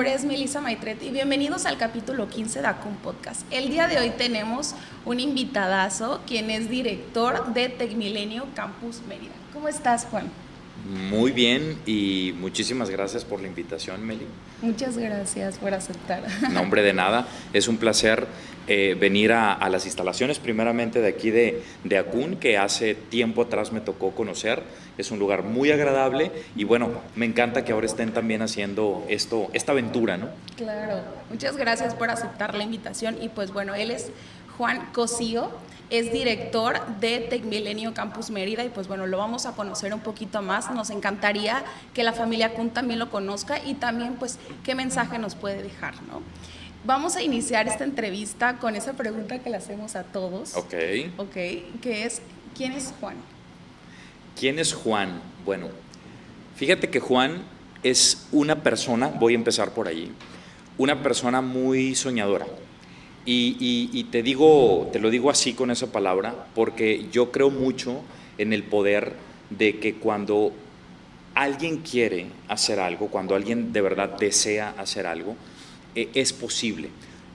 nombre es Melissa Maitret y bienvenidos al capítulo 15 de Acun Podcast. El día de hoy tenemos un invitadazo, quien es director de TecMilenio Campus Mérida. ¿Cómo estás, Juan? Muy bien y muchísimas gracias por la invitación, Meli. Muchas gracias por aceptar. Nombre de nada, es un placer venir a las instalaciones primeramente de aquí de Acun, que hace tiempo atrás me tocó conocer. Es un lugar muy agradable y bueno, me encanta que ahora estén también haciendo esta aventura, ¿no? Claro, muchas gracias por aceptar la invitación y pues bueno, él es Juan Cosío, es director de TecMilenio Campus Mérida y pues bueno, lo vamos a conocer un poquito más. Nos encantaría que la familia Acun también lo conozca y también pues qué mensaje nos puede dejar, ¿no? Vamos a iniciar esta entrevista con esa pregunta que le hacemos a todos. Ok. Ok, que es, ¿quién es Juan? ¿Quién es Juan? Bueno, fíjate que Juan es una persona, voy a empezar por allí, una persona muy soñadora. Y te lo digo así con esa palabra, porque yo creo mucho en el poder de que cuando alguien quiere hacer algo, cuando alguien de verdad desea hacer algo, es posible.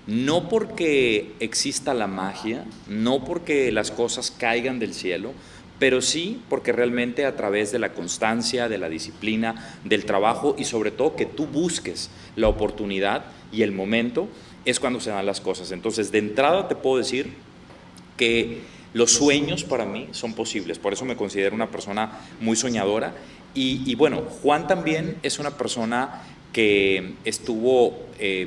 No porque exista la magia, no porque las cosas caigan del cielo, pero sí porque realmente a través de la constancia, de la disciplina, del trabajo y sobre todo que tú busques la oportunidad y el momento, es cuando se dan las cosas. Entonces, de entrada te puedo decir que los sueños para mí son posibles, por eso me considero una persona muy soñadora. Y bueno, Juan también es una persona que estuvo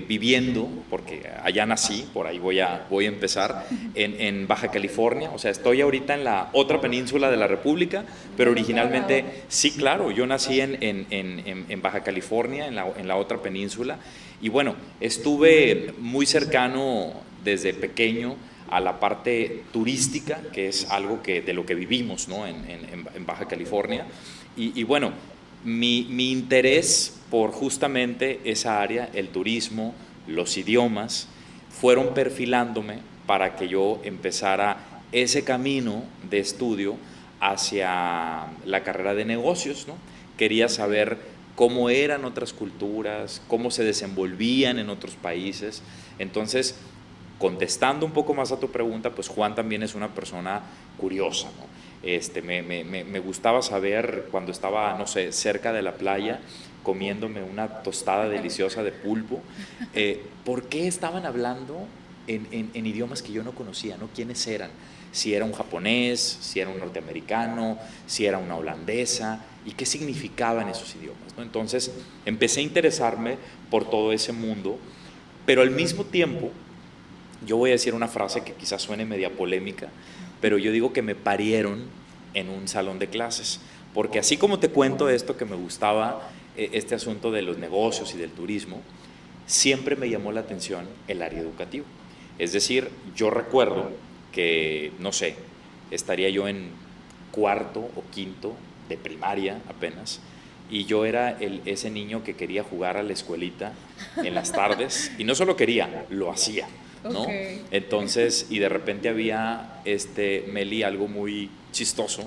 viviendo, porque allá nací, por ahí voy a empezar, en Baja California. O sea, estoy ahorita en la otra península de la República, pero originalmente, sí, claro, yo nací en Baja California, en la otra península, y bueno, estuve muy cercano desde pequeño a la parte turística, que es algo de lo que vivimos, ¿no? en Baja California. Y bueno, mi interés por justamente esa área, el turismo, los idiomas, fueron perfilándome para que yo empezara ese camino de estudio hacia la carrera de negocios, ¿no? Quería saber cómo eran otras culturas, cómo se desenvolvían en otros países. Entonces, contestando un poco más a tu pregunta, pues Juan también es una persona curiosa, ¿no? Me gustaba saber cuando estaba, no sé, cerca de la playa, comiéndome una tostada deliciosa de pulpo, ¿por qué estaban hablando en idiomas que yo no conocía, ¿no? ¿Quiénes eran? Si era un japonés, si era un norteamericano, si era una holandesa, y qué significaban esos idiomas, ¿no? Entonces empecé a interesarme por todo ese mundo, pero al mismo tiempo, yo voy a decir una frase que quizás suene media polémica, pero yo digo que me parieron en un salón de clases, porque así como te cuento esto que me gustaba, este asunto de los negocios y del turismo, siempre me llamó la atención el área educativa. Es decir, yo recuerdo que, no sé, estaría yo en cuarto o quinto de primaria apenas, y yo era ese niño que quería jugar a la escuelita en las tardes, y no solo quería, lo hacía, ¿no? Okay. Entonces, y de repente había, Meli, algo muy chistoso,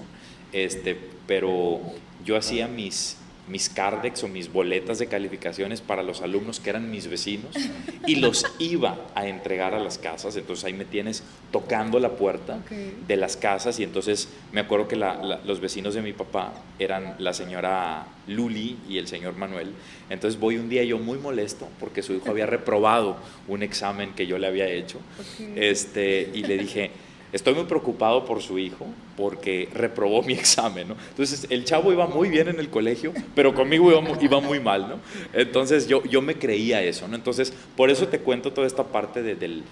pero yo hacía mis cardex o mis boletas de calificaciones para los alumnos que eran mis vecinos y los iba a entregar a las casas. Entonces ahí me tienes tocando la puerta de las casas, y entonces me acuerdo que los vecinos de mi papá eran la señora Luli y el señor Manuel. Entonces voy un día yo muy molesto porque su hijo había reprobado un examen que yo le había hecho, y le dije: estoy muy preocupado por su hijo porque reprobó mi examen, ¿no? Entonces el chavo iba muy bien en el colegio, pero conmigo iba muy mal, ¿no? Entonces yo me creía eso, ¿no? Entonces por eso te cuento toda esta parte del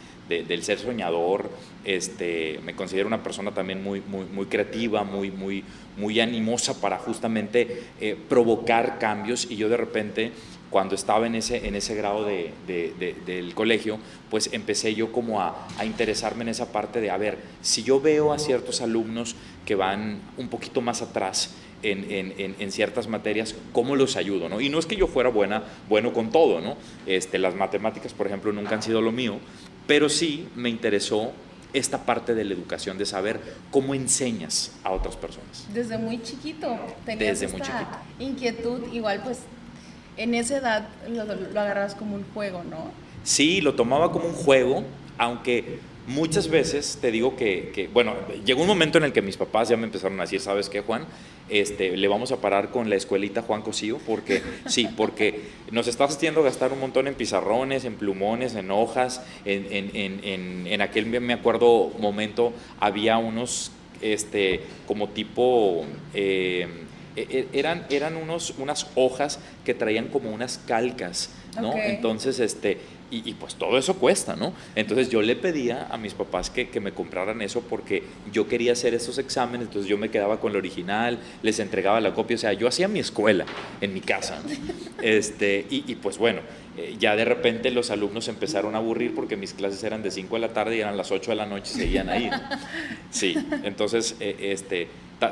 ser soñador. Me considero una persona también muy creativa, muy animosa para justamente provocar cambios, y yo de repente, cuando estaba en ese grado del colegio, pues empecé yo como a interesarme en esa parte de, a ver, si yo veo a ciertos alumnos que van un poquito más atrás en ciertas materias, ¿cómo los ayudo, no? Y no es que yo fuera bueno con todo, ¿no? Las matemáticas, por ejemplo, nunca han sido lo mío, pero sí me interesó esta parte de la educación, de saber cómo enseñas a otras personas. Desde muy chiquito tenías Desde muy chiquito. inquietud, igual pues en esa edad lo agarrabas como un juego, ¿no? Sí, lo tomaba como un juego, aunque muchas veces te digo bueno, llegó un momento en el que mis papás ya me empezaron a decir, ¿sabes qué, Juan? Le vamos a parar con la escuelita Juan Cosío, porque sí, porque nos estás haciendo gastar un montón en pizarrones, en plumones, en hojas, en aquel, me acuerdo, momento, había unos, como tipo, eran unas hojas que traían como unas calcas, ¿no? Ok. Entonces, y pues todo eso cuesta, ¿no? Entonces yo le pedía a mis papás que me compraran eso porque yo quería hacer esos exámenes, entonces yo me quedaba con el original, les entregaba la copia, o sea, yo hacía mi escuela en mi casa, ¿no? Y pues bueno, ya de repente los alumnos se empezaron a aburrir porque mis clases eran de 5 de la tarde y eran las 8 de la noche y seguían ahí, ¿no? Sí, entonces,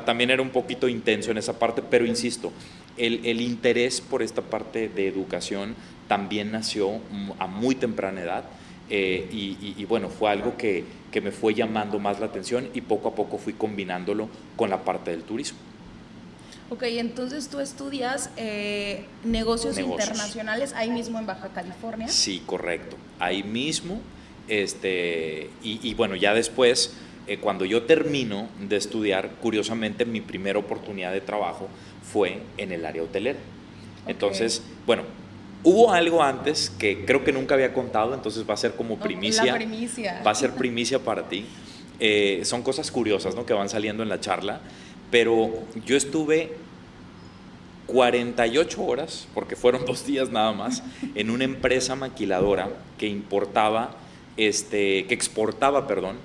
también era un poquito intenso en esa parte, pero insisto, el interés por esta parte de educación también nació a muy temprana edad, y bueno, fue algo que me fue llamando más la atención y poco a poco fui combinándolo con la parte del turismo. Ok, entonces tú estudias negocios Negocios. internacionales ahí mismo en Baja California. Sí, correcto. Ahí mismo, y bueno, ya después, cuando yo termino de estudiar, curiosamente mi primera oportunidad de trabajo fue en el área hotelera. Entonces, bueno, hubo algo antes que creo que nunca había contado, entonces va a ser como primicia. La primicia. Va a ser primicia para ti. Son cosas curiosas, ¿no?, que van saliendo en la charla, pero yo estuve 48 horas, porque fueron 2 días nada más, en una empresa maquiladora que importaba, que exportaba, perdón,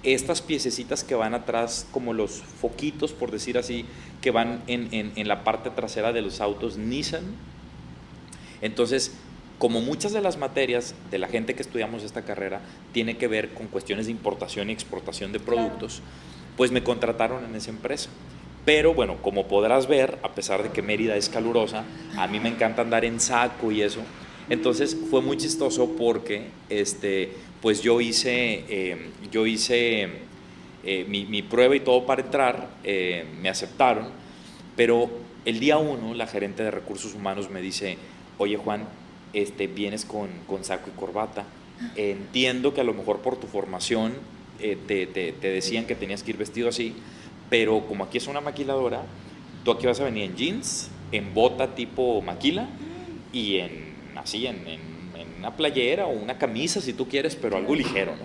estas piececitas que van atrás, como los foquitos, por decir así, que van en la parte trasera de los autos Nissan. Entonces, como muchas de las materias de la gente que estudiamos esta carrera tiene que ver con cuestiones de importación y exportación de productos, pues me contrataron en esa empresa. Pero bueno, como podrás ver, a pesar de que Mérida es calurosa, a mí me encanta andar en saco y eso. Entonces fue muy chistoso porque pues yo hice mi prueba y todo para entrar, me aceptaron, pero el día 1 la gerente de recursos humanos me dice, oye, Juan, vienes con saco y corbata. Entiendo que a lo mejor por tu formación te decían que tenías que ir vestido así, pero como aquí es una maquiladora, tú aquí vas a venir en jeans, en bota tipo maquila y así en una playera o una camisa si tú quieres, pero algo ligero, ¿no?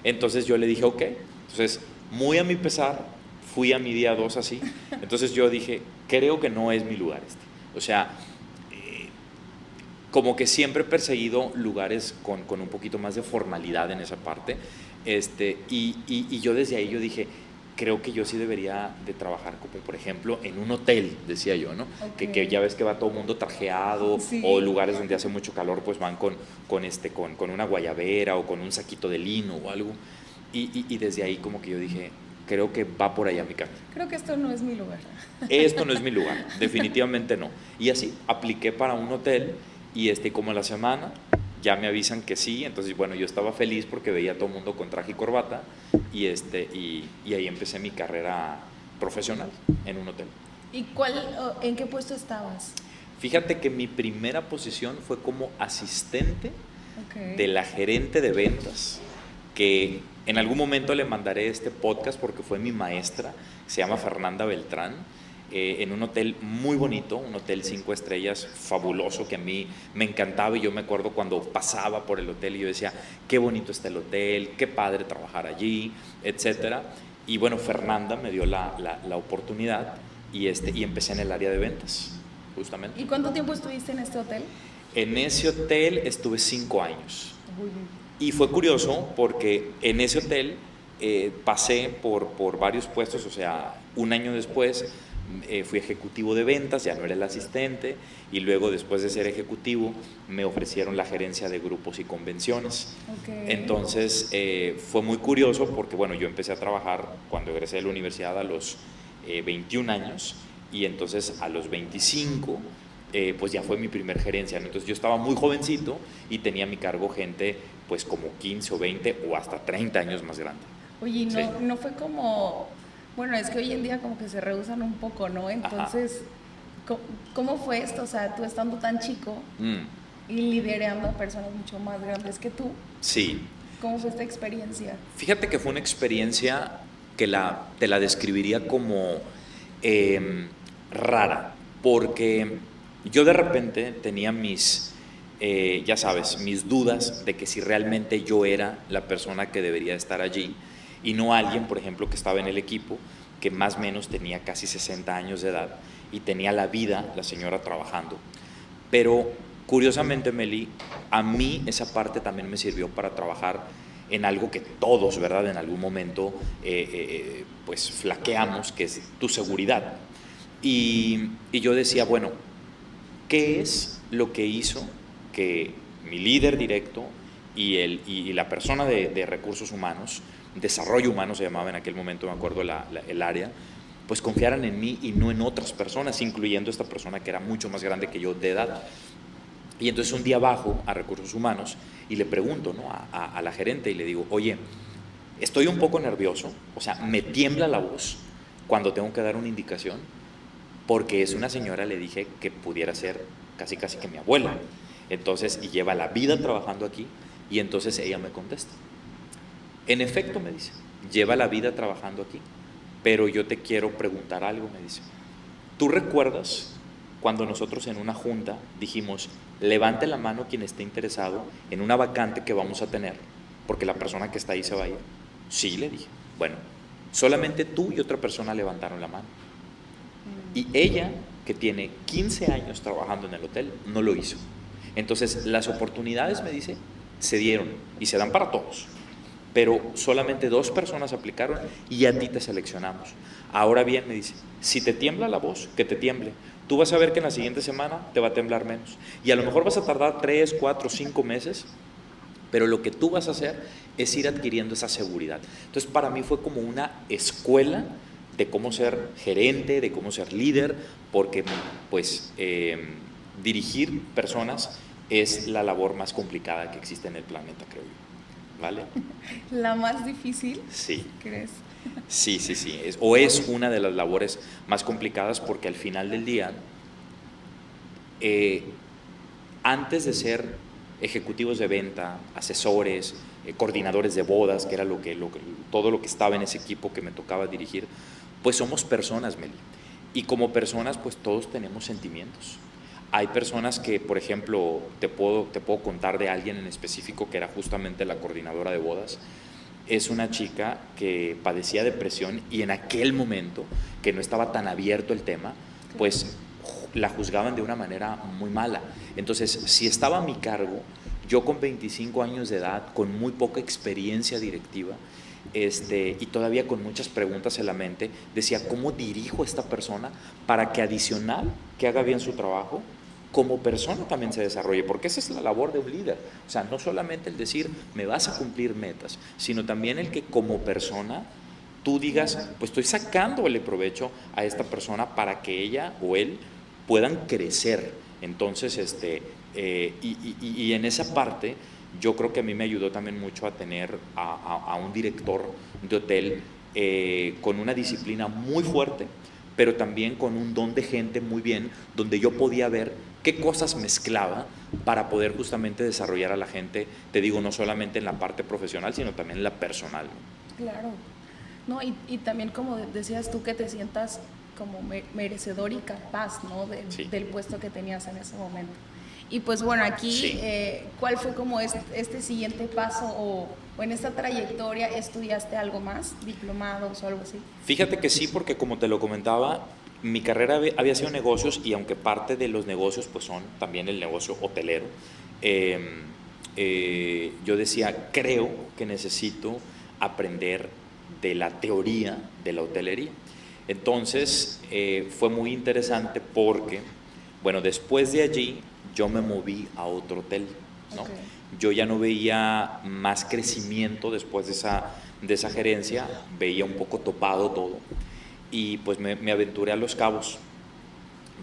Entonces yo le dije, ok. Entonces, muy a mi pesar, fui a mi día 2 así. Entonces yo dije, creo que no es mi lugar O sea, como que siempre he perseguido lugares con un poquito más de formalidad en esa parte, y yo desde ahí yo dije, creo que yo sí debería de trabajar como por ejemplo en un hotel, decía yo, ¿no? Okay. Que ya ves que va todo el mundo trajeado, sí. O lugares donde hace mucho calor pues van con una guayabera o con un saquito de lino o algo, y desde ahí como que yo dije, creo que va por allá mi camino. Creo que esto no es mi lugar. Esto no es mi lugar, definitivamente no. Y así, apliqué para un hotel y como a la semana ya me avisan que sí, entonces bueno, yo estaba feliz porque veía a todo el mundo con traje y corbata y ahí empecé mi carrera profesional en un hotel. ¿Y en qué puesto estabas? Fíjate que mi primera posición fue como asistente de la gerente de ventas, que en algún momento le mandaré este podcast porque fue mi maestra, se llama Fernanda Beltrán, en un hotel muy bonito, un hotel 5 estrellas fabuloso que a mí me encantaba, y yo me acuerdo cuando pasaba por el hotel y yo decía, qué bonito está el hotel, qué padre trabajar allí, etcétera. Y bueno, Fernanda me dio la oportunidad y empecé en el área de ventas, justamente. ¿Y cuánto tiempo estuviste en este hotel? En ese hotel estuve 5 años. Y fue curioso porque en ese hotel pasé por varios puestos, o sea, un año después fui ejecutivo de ventas, ya no era el asistente, y luego después de ser ejecutivo me ofrecieron la gerencia de grupos y convenciones. Entonces fue muy curioso porque bueno, yo empecé a trabajar cuando egresé de la universidad a los 21 años, y entonces a los 25 pues ya fue mi primer gerencia, ¿no? Entonces yo estaba muy jovencito y tenía a mi cargo gente pues como 15 o 20 o hasta 30 años más grande. Oye, no fue como, bueno, es que hoy en día como que se rehusan un poco, ¿no? Entonces, ¿Cómo fue esto? O sea, tú estando tan chico y liderando a personas mucho más grandes que tú. Sí. ¿Cómo fue esta experiencia? Fíjate que fue una experiencia que te la describiría como rara, porque yo de repente tenía ya sabes, mis dudas de que si realmente yo era la persona que debería estar allí y no alguien, por ejemplo, que estaba en el equipo, que más o menos tenía casi 60 años de edad y tenía la vida, la señora, trabajando. Pero curiosamente, Meli, a mí esa parte también me sirvió para trabajar en algo que todos, ¿verdad?, en algún momento pues flaqueamos, que es tu seguridad. Y yo decía, bueno, ¿qué es lo que hizo que mi líder directo y la persona de recursos humanos, desarrollo humano se llamaba en aquel momento, me acuerdo el área, pues confiaran en mí y no en otras personas, incluyendo esta persona que era mucho más grande que yo de edad? Y entonces un día bajo a recursos humanos y le pregunto, ¿no?, a la gerente y le digo, oye, estoy un poco nervioso, o sea, me tiembla la voz cuando tengo que dar una indicación, porque es una señora, le dije, que pudiera ser casi casi que mi abuela, entonces, y lleva la vida trabajando aquí, y entonces ella me contesta, en efecto, me dice, lleva la vida trabajando aquí, pero yo te quiero preguntar algo, me dice, ¿tú recuerdas cuando nosotros en una junta dijimos, levante la mano quien esté interesado en una vacante que vamos a tener, porque la persona que está ahí se va a ir? Sí, le dije. Bueno, solamente tú y otra persona levantaron la mano. Y ella, que tiene 15 años trabajando en el hotel, no lo hizo. Entonces, las oportunidades, me dice, se dieron y se dan para todos, pero solamente 2 personas aplicaron y a ti te seleccionamos. Ahora bien, me dice, si te tiembla la voz, que te tiemble. Tú vas a ver que en la siguiente semana te va a temblar menos. Y a lo mejor vas a tardar 3, 4, 5 meses, pero lo que tú vas a hacer es ir adquiriendo esa seguridad. Entonces, para mí fue como una escuela de cómo ser gerente, de cómo ser líder, porque pues dirigir personas es la labor más complicada que existe en el planeta, creo yo. ¿Vale? ¿La más difícil? Sí. ¿Crees? Sí. Es una de las labores más complicadas porque al final del día, antes de ser ejecutivos de venta, asesores, coordinadores de bodas, que era todo lo que estaba en ese equipo que me tocaba dirigir, pues somos personas, Meli. Y como personas, pues todos tenemos sentimientos. Hay personas que, por ejemplo, te puedo contar de alguien en específico que era justamente la coordinadora de bodas. Es una chica que padecía depresión y en aquel momento, que no estaba tan abierto el tema, pues la juzgaban de una manera muy mala. Entonces, si estaba a mi cargo, yo con 25 años de edad, con muy poca experiencia directiva, y todavía con muchas preguntas en la mente, decía, ¿cómo dirijo a esta persona para que adicional que haga bien su trabajo, como persona también se desarrolle? Porque esa es la labor de un líder. O sea, no solamente el decir, me vas a cumplir metas, sino también el que como persona tú digas, pues estoy sacándole provecho a esta persona para que ella o él puedan crecer. Entonces, y en esa parte, yo creo que a mí me ayudó también mucho a tener a un director de hotel con una disciplina muy fuerte, pero también con un don de gente muy bien, donde yo podía ver qué cosas mezclaba para poder justamente desarrollar a la gente, te digo, no solamente en la parte profesional, sino también en la personal. Claro. No, y también como decías tú, que te sientas como merecedor y capaz, ¿no? Sí. Del puesto que tenías en ese momento. Y pues bueno, aquí, Sí. ¿Cuál fue como este siguiente paso o en esta trayectoria estudiaste algo más, diplomados o algo así? Fíjate que sí, porque como te lo comentaba, mi carrera había sido negocios y aunque parte de los negocios pues son también el negocio hotelero, yo decía, creo que necesito aprender de la teoría de la hotelería. Entonces fue muy interesante porque, bueno, después de allí yo me moví a otro hotel, ¿no? Okay. Yo ya no veía más crecimiento después de esa gerencia, veía un poco topado todo y pues me aventuré a Los Cabos.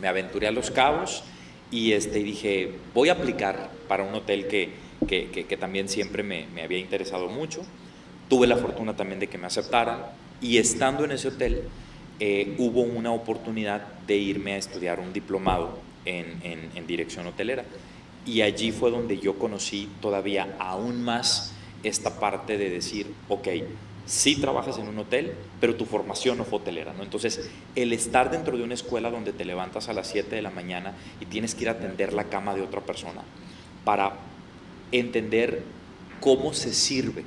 Me aventuré a Los Cabos y dije, voy a aplicar para un hotel que también siempre me había interesado mucho. Tuve la fortuna también de que me aceptaran y estando en ese hotel, hubo una oportunidad de irme a estudiar un diplomado en dirección hotelera. Y allí fue donde yo conocí todavía aún más esta parte de decir, ok, sí trabajas en un hotel, pero tu formación no fue hotelera, ¿no? Entonces, el estar dentro de una escuela donde te levantas a las 7 de la mañana y tienes que ir a atender la cama de otra persona para entender cómo se sirve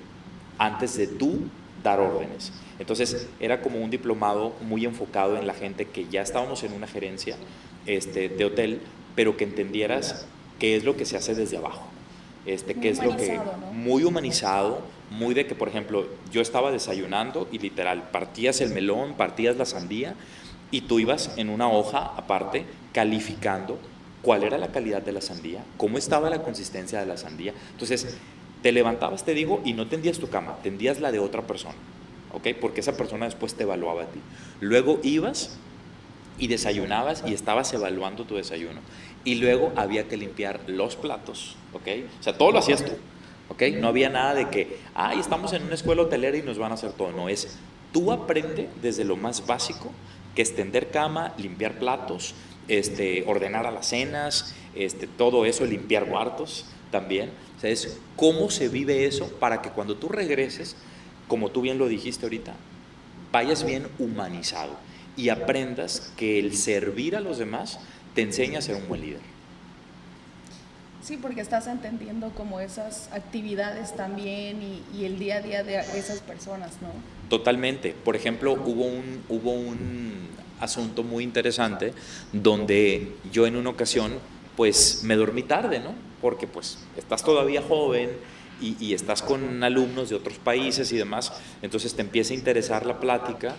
antes de tú dar órdenes. Entonces, era como un diplomado muy enfocado en la gente que ya estábamos en una gerencia de hotel, pero que entendieras qué es lo que se hace desde abajo. Qué es lo que, ¿no? muy humanizado, muy de que, por ejemplo, yo estaba desayunando y literal, partías el melón, partías la sandía y tú ibas en una hoja aparte calificando cuál era la calidad de la sandía, cómo estaba la consistencia de la sandía. Entonces, te levantabas, te digo, y no tendías tu cama, tendías la de otra persona, ¿ok? Porque esa persona después te evaluaba a ti. Luego ibas y desayunabas y estabas evaluando tu desayuno. Y luego había que limpiar los platos, ¿ok? O sea, todo lo hacías tú, ¿ok? No había nada de que, ay, estamos en una escuela hotelera y nos van a hacer todo. No, es tú aprende desde lo más básico, que es tender cama, limpiar platos, ordenar alacenas, todo eso, limpiar cuartos también. O sea, es cómo se vive eso para que cuando tú regreses, como tú bien lo dijiste ahorita, vayas bien humanizado y aprendas que el servir a los demás te enseña a ser un buen líder. Sí, porque estás entendiendo como esas actividades también y el día a día de esas personas, ¿no? Totalmente. Por ejemplo, hubo un asunto muy interesante donde yo en una ocasión pues me dormí tarde, ¿no? Porque pues estás todavía joven y estás con alumnos de otros países y demás, entonces te empieza a interesar la plática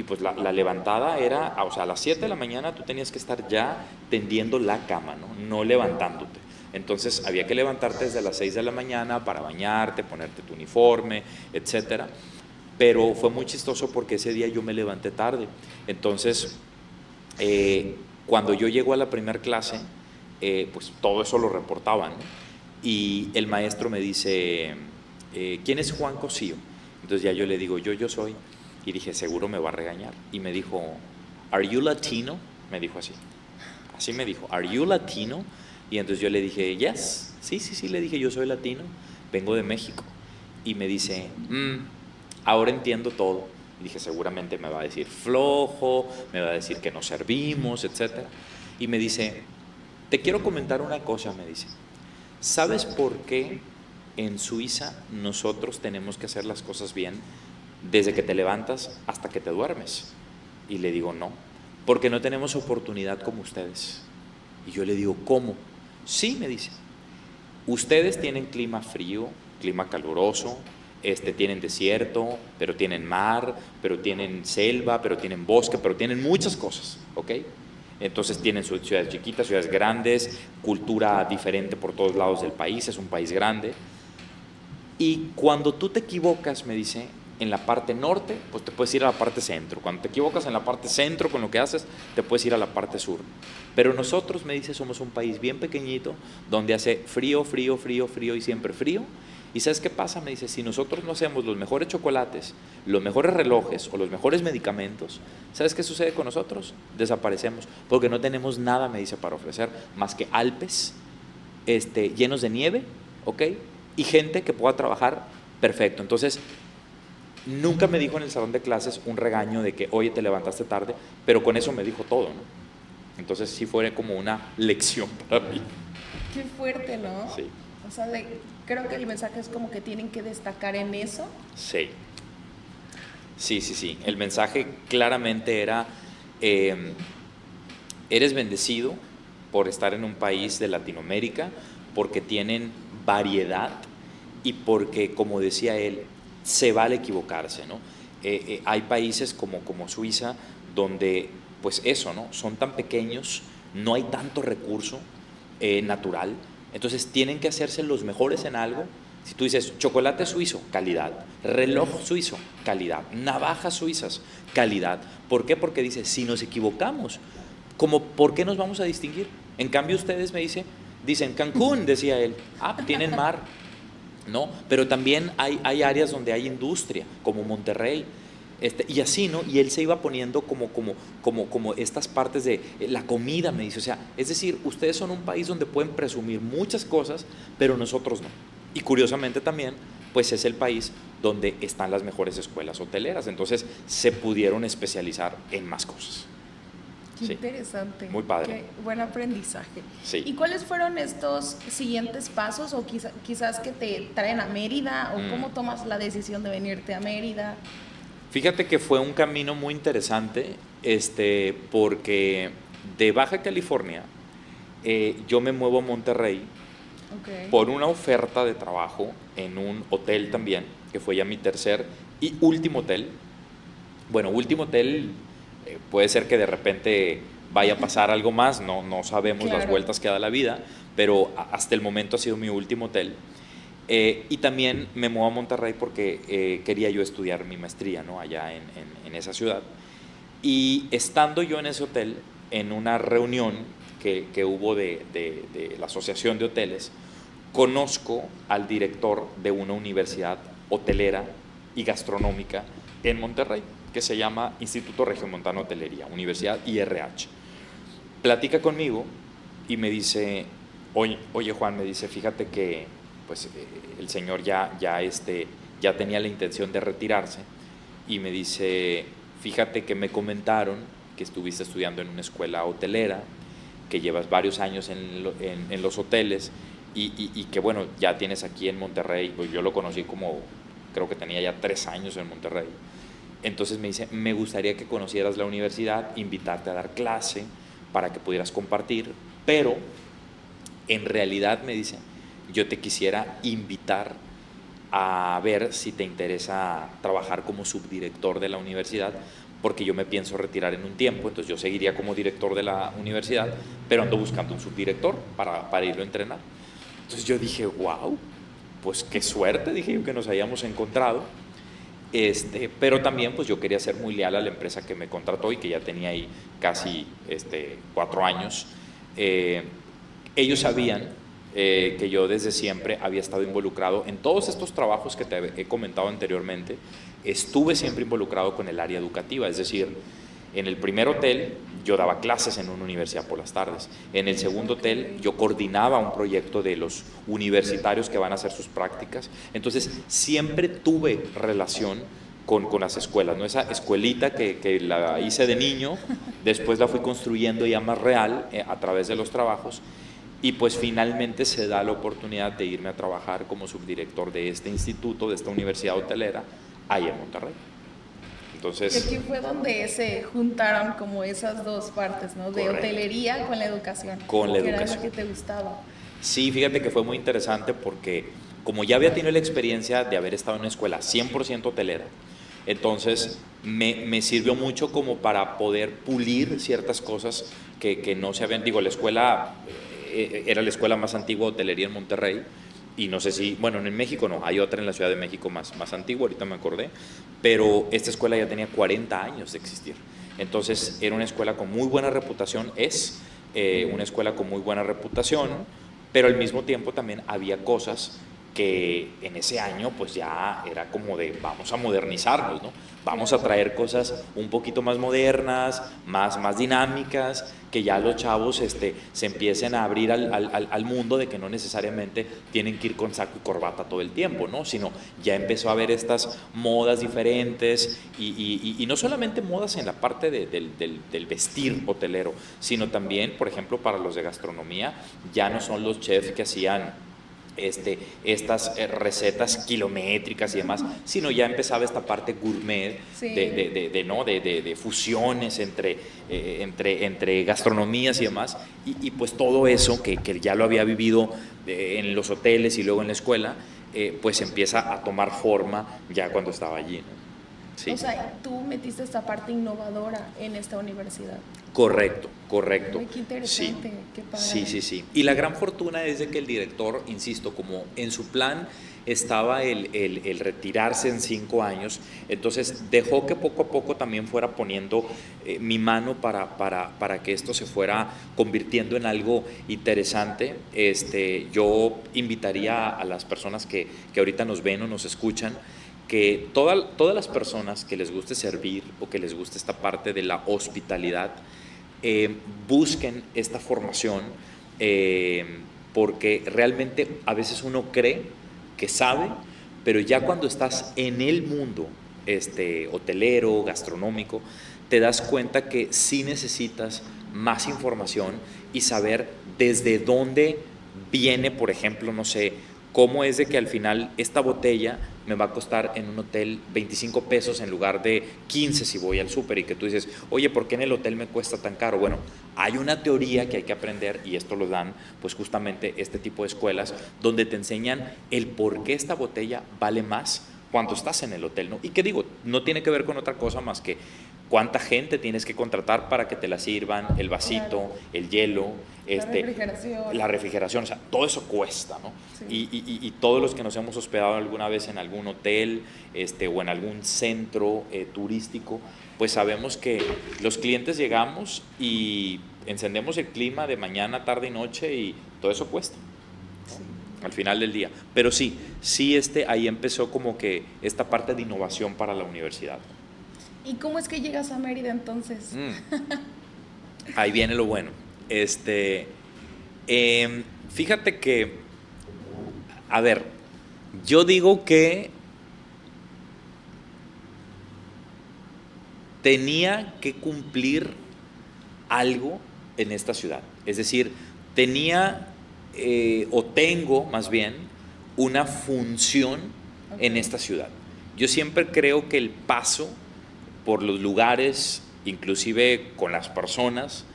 pues la levantada era, o sea, a las 7 de la mañana tú tenías que estar ya tendiendo la cama, ¿no? No levantándote. Entonces había que levantarte desde las 6 de la mañana para bañarte, ponerte tu uniforme, etcétera. Pero fue muy chistoso porque ese día yo me levanté tarde. Entonces, cuando yo llego a la primera clase, pues todo eso lo reportaban, ¿no? Y el maestro me dice, ¿quién es Juan Cosío? Entonces ya yo le digo, yo soy. Y dije, seguro me va a regañar. Y me dijo, ¿Are you Latino? Me dijo así. Así me dijo, ¿Are you Latino? Y entonces yo le dije, yes. Sí, le dije, yo soy latino, vengo de México. Y me dice, ahora entiendo todo. Y dije, seguramente me va a decir flojo, me va a decir que no servimos, etc. Y me dice, te quiero comentar una cosa, me dice. ¿Sabes por qué en Suiza nosotros tenemos que hacer las cosas bien desde que te levantas hasta que te duermes? Y le digo, no, porque no tenemos oportunidad como ustedes. Y yo le digo, ¿cómo? Sí, me dice, ustedes tienen clima frío, clima caluroso, tienen desierto, pero tienen mar, pero tienen selva, pero tienen bosque, pero tienen muchas cosas, ¿ok? Entonces tienen ciudades chiquitas, ciudades grandes, cultura diferente por todos lados del país, es un país grande. Y cuando tú te equivocas, me dice, en la parte norte, pues te puedes ir a la parte centro. Cuando te equivocas en la parte centro con lo que haces, te puedes ir a la parte sur. Pero nosotros, me dice, somos un país bien pequeñito, donde hace frío y siempre frío. ¿Y sabes qué pasa? Me dice, si nosotros no hacemos los mejores chocolates, los mejores relojes o los mejores medicamentos, ¿sabes qué sucede con nosotros? Desaparecemos, porque no tenemos nada, me dice, para ofrecer, más que Alpes llenos de nieve, ¿ok? Y gente que pueda trabajar perfecto. Entonces, nunca me dijo en el salón de clases un regaño de que, oye, te levantaste tarde, pero con eso me dijo todo, ¿no? Entonces sí fue como una lección para mí. Qué fuerte, ¿no? Sí. O sea, creo que el mensaje es como que tienen que destacar en eso. Sí. Sí. El mensaje claramente era, eres bendecido por estar en un país de Latinoamérica, porque tienen variedad y porque, como decía él, se vale equivocarse, ¿no? Hay países como Suiza donde, pues eso, ¿no? Son tan pequeños, no hay tanto recurso natural, entonces tienen que hacerse los mejores en algo. Si tú dices chocolate suizo, calidad, reloj suizo, calidad, navajas suizas, calidad. ¿Por qué? Porque dice, si nos equivocamos, ¿por qué nos vamos a distinguir? En cambio ustedes, me dicen Cancún, decía él, tienen mar. No, pero también hay áreas donde hay industria, como Monterrey. Y así, ¿no? Y él se iba poniendo como estas partes de la comida, me dice, o sea, es decir, ustedes son un país donde pueden presumir muchas cosas, pero nosotros no. Y curiosamente también, pues es el país donde están las mejores escuelas hoteleras, entonces se pudieron especializar en más cosas. Qué Sí. interesante. Muy padre. Qué buen aprendizaje. Sí. ¿Y cuáles fueron estos siguientes pasos o quizás que te traen a Mérida o cómo tomas la decisión de venirte a Mérida? Fíjate que fue un camino muy interesante, porque de Baja California yo me muevo a Monterrey por una oferta de trabajo en un hotel también, que fue ya mi tercer y último hotel. Bueno, último hotel, puede ser que de repente vaya a pasar algo más, no sabemos las vueltas que da la vida, pero hasta el momento ha sido mi último hotel. Y también me muevo a Monterrey porque quería yo estudiar mi maestría, ¿no? Allá en esa ciudad. Y estando yo en ese hotel, en una reunión que hubo de la Asociación de Hoteles, conozco al director de una universidad hotelera y gastronómica en Monterrey, que se llama Instituto Regiomontano de Hotelería, Universidad IRH. Platica conmigo y me dice, oye Juan, me dice, fíjate que pues, el señor ya tenía la intención de retirarse, y me dice, fíjate que me comentaron que estuviste estudiando en una escuela hotelera, que llevas varios años en los hoteles, y que bueno, ya tienes aquí en Monterrey, pues yo lo conocí creo que tenía ya 3 años en Monterrey. Entonces me dice, me gustaría que conocieras la universidad, invitarte a dar clase para que pudieras compartir, pero en realidad, me dice, yo te quisiera invitar a ver si te interesa trabajar como subdirector de la universidad, porque yo me pienso retirar en un tiempo, entonces yo seguiría como director de la universidad, pero ando buscando un subdirector para irlo a entrenar. Entonces yo dije, wow, pues qué suerte, dije yo, que nos hayamos encontrado. Pero también pues yo quería ser muy leal a la empresa que me contrató y que ya tenía ahí casi 4 años. Ellos sabían que yo desde siempre había estado involucrado en todos estos trabajos que te he comentado anteriormente. Estuve siempre involucrado con el área educativa, es decir, en el primer hotel yo daba clases en una universidad por las tardes. En el segundo hotel yo coordinaba un proyecto de los universitarios que van a hacer sus prácticas. Entonces siempre tuve relación con las escuelas, ¿no? Esa escuelita que la hice de niño, después la fui construyendo ya más real a través de los trabajos, y pues finalmente se da la oportunidad de irme a trabajar como subdirector de este instituto, de esta universidad hotelera, ahí en Monterrey. Entonces, aquí fue donde se juntaron como esas dos partes, ¿no? De correcto. Hotelería con la educación. Con la que educación. era lo que te gustaba. Sí, fíjate que fue muy interesante porque como ya había tenido la experiencia de haber estado en una escuela 100% hotelera, entonces me sirvió mucho como para poder pulir ciertas cosas que no se habían, digo, la escuela era la escuela más antigua de hotelería en Monterrey, y no sé si, bueno, en México no, hay otra en la Ciudad de México más antigua, ahorita me acordé, pero esta escuela ya tenía 40 años de existir. Entonces era una escuela con muy buena reputación, una escuela con muy buena reputación, pero al mismo tiempo también había cosas que en ese año pues ya era como de vamos a modernizarnos, ¿no? Vamos a traer cosas un poquito más modernas, más dinámicas, que ya los chavos se empiecen a abrir al mundo de que no necesariamente tienen que ir con saco y corbata todo el tiempo, ¿no? Sino ya empezó a haber estas modas diferentes, y no solamente modas en la parte del vestir hotelero, sino también, por ejemplo, para los de gastronomía, ya no son los chefs que hacían estas recetas kilométricas y demás, sino ya empezaba esta parte gourmet, sí, de fusiones entre gastronomías y demás, y pues todo eso que ya lo había vivido en los hoteles y luego en la escuela, pues empieza a tomar forma ya cuando estaba allí, ¿no? Sí. O sea, tú metiste esta parte innovadora en esta universidad. Correcto. Ay, qué interesante, sí. Qué padre. Sí. Y la gran fortuna es de que el director, insisto, como en su plan estaba el retirarse en 5 años, entonces dejó que poco a poco también fuera poniendo mi mano para que esto se fuera convirtiendo en algo interesante. Yo invitaría a las personas que ahorita nos ven o nos escuchan, que todas las personas que les guste servir o que les guste esta parte de la hospitalidad, busquen esta formación, porque realmente a veces uno cree que sabe, pero ya cuando estás en el mundo hotelero, gastronómico, te das cuenta que sí necesitas más información y saber desde dónde viene, por ejemplo, no sé, cómo es de que al final esta botella me va a costar en un hotel 25 pesos en lugar de 15 si voy al súper, y que tú dices, oye, ¿por qué en el hotel me cuesta tan caro? Bueno, hay una teoría que hay que aprender, y esto lo dan pues justamente este tipo de escuelas, donde te enseñan el por qué esta botella vale más cuando estás en el hotel, ¿no? Y que digo, no tiene que ver con otra cosa más que cuánta gente tienes que contratar para que te la sirvan, el vasito, claro, el hielo, la refrigeración, o sea, todo eso cuesta, ¿no? Sí. Y todos los que nos hemos hospedado alguna vez en algún hotel o en algún centro turístico, pues sabemos que los clientes llegamos y encendemos el clima de mañana, tarde y noche, y todo eso cuesta. Sí. Al final del día. Pero sí, ahí empezó como que esta parte de innovación para la universidad. ¿Y cómo es que llegas a Mérida entonces? Ahí viene lo bueno. Fíjate que, a ver, yo digo que tenía que cumplir algo en esta ciudad. Es decir, tenía o tengo más bien una función en esta ciudad. Yo siempre creo que el paso por los lugares, inclusive con las personas,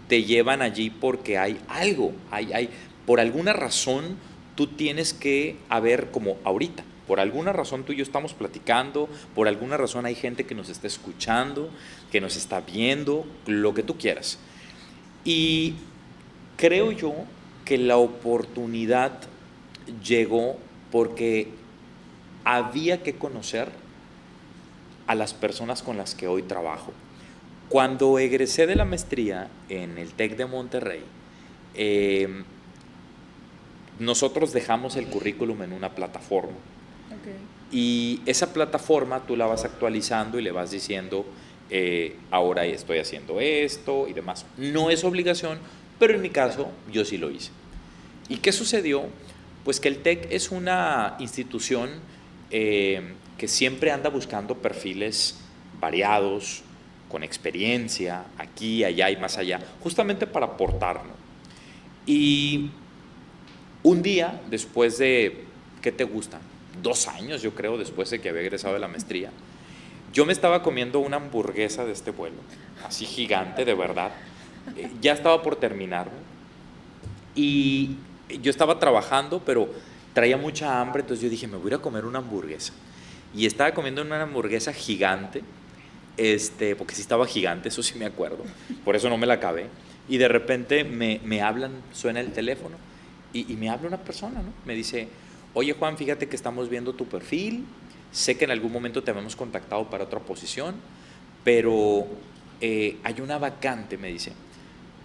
te llevan allí porque hay algo, por alguna razón tú tienes que haber, como ahorita, por alguna razón tú y yo estamos platicando, por alguna razón hay gente que nos está escuchando, que nos está viendo, lo que tú quieras. Y creo yo que la oportunidad llegó porque había que conocer a las personas con las que hoy trabajo. Cuando egresé de la maestría en el TEC de Monterrey, nosotros dejamos el currículum en una plataforma. Okay. Y esa plataforma tú la vas actualizando y le vas diciendo, ahora estoy haciendo esto y demás. No es obligación, pero en mi caso yo sí lo hice. ¿Y qué sucedió? Pues que el TEC es una institución que siempre anda buscando perfiles variados, con experiencia, aquí, allá y más allá, justamente para aportar, ¿no? Y un día, después de, ¿qué te gusta? 2 años, yo creo, después de que había egresado de la maestría, yo me estaba comiendo una hamburguesa de este vuelo, así gigante, de verdad, ya estaba por terminar, ¿no? Y yo estaba trabajando, pero traía mucha hambre, entonces yo dije, me voy a ir a comer una hamburguesa. Y estaba comiendo una hamburguesa gigante, porque sí estaba gigante, eso sí me acuerdo, por eso no me la acabé. Y de repente me hablan, suena el teléfono, y me habla una persona, ¿no? Me dice, oye Juan, fíjate que estamos viendo tu perfil, sé que en algún momento te habíamos contactado para otra posición, pero hay una vacante, me dice,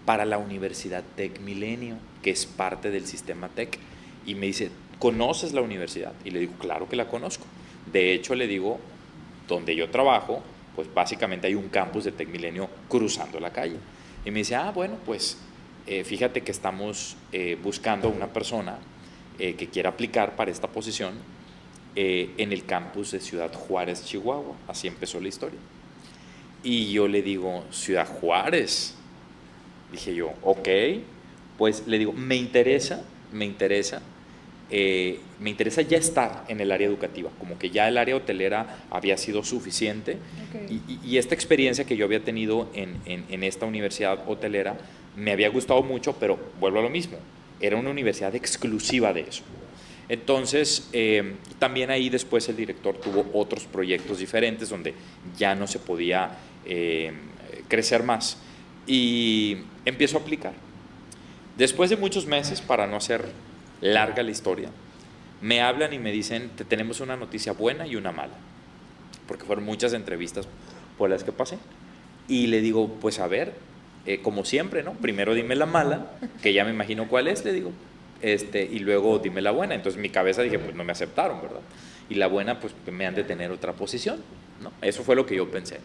para la Universidad Tec Milenio, que es parte del sistema TEC. Y me dice, ¿conoces la universidad? Y le digo, claro que la conozco. De hecho, le digo, donde yo trabajo, pues básicamente hay un campus de Tec Milenio cruzando la calle. Y me dice, bueno, pues fíjate que estamos buscando una persona que quiera aplicar para esta posición en el campus de Ciudad Juárez, Chihuahua. Así empezó la historia. Y yo le digo, Ciudad Juárez. Dije yo, ok, pues le digo, me interesa ya estar en el área educativa, como que ya el área hotelera había sido suficiente. Okay. Y esta experiencia que yo había tenido en esta universidad hotelera me había gustado mucho, pero vuelvo a lo mismo, era una universidad exclusiva de eso. Entonces, también ahí después el director tuvo otros proyectos diferentes donde ya no se podía crecer más. Y empiezo a aplicar. Después de muchos meses, para no hacer larga la historia, me hablan y me dicen, te tenemos una noticia buena y una mala, porque fueron muchas entrevistas por las que pasé. Y le digo, pues a ver, como siempre, ¿no? Primero dime la mala, que ya me imagino cuál es, le digo, y luego dime la buena. Entonces mi cabeza dije, pues no me aceptaron, ¿verdad? y la buena pues me han de tener otra posición, ¿no? Eso fue lo que yo pensé.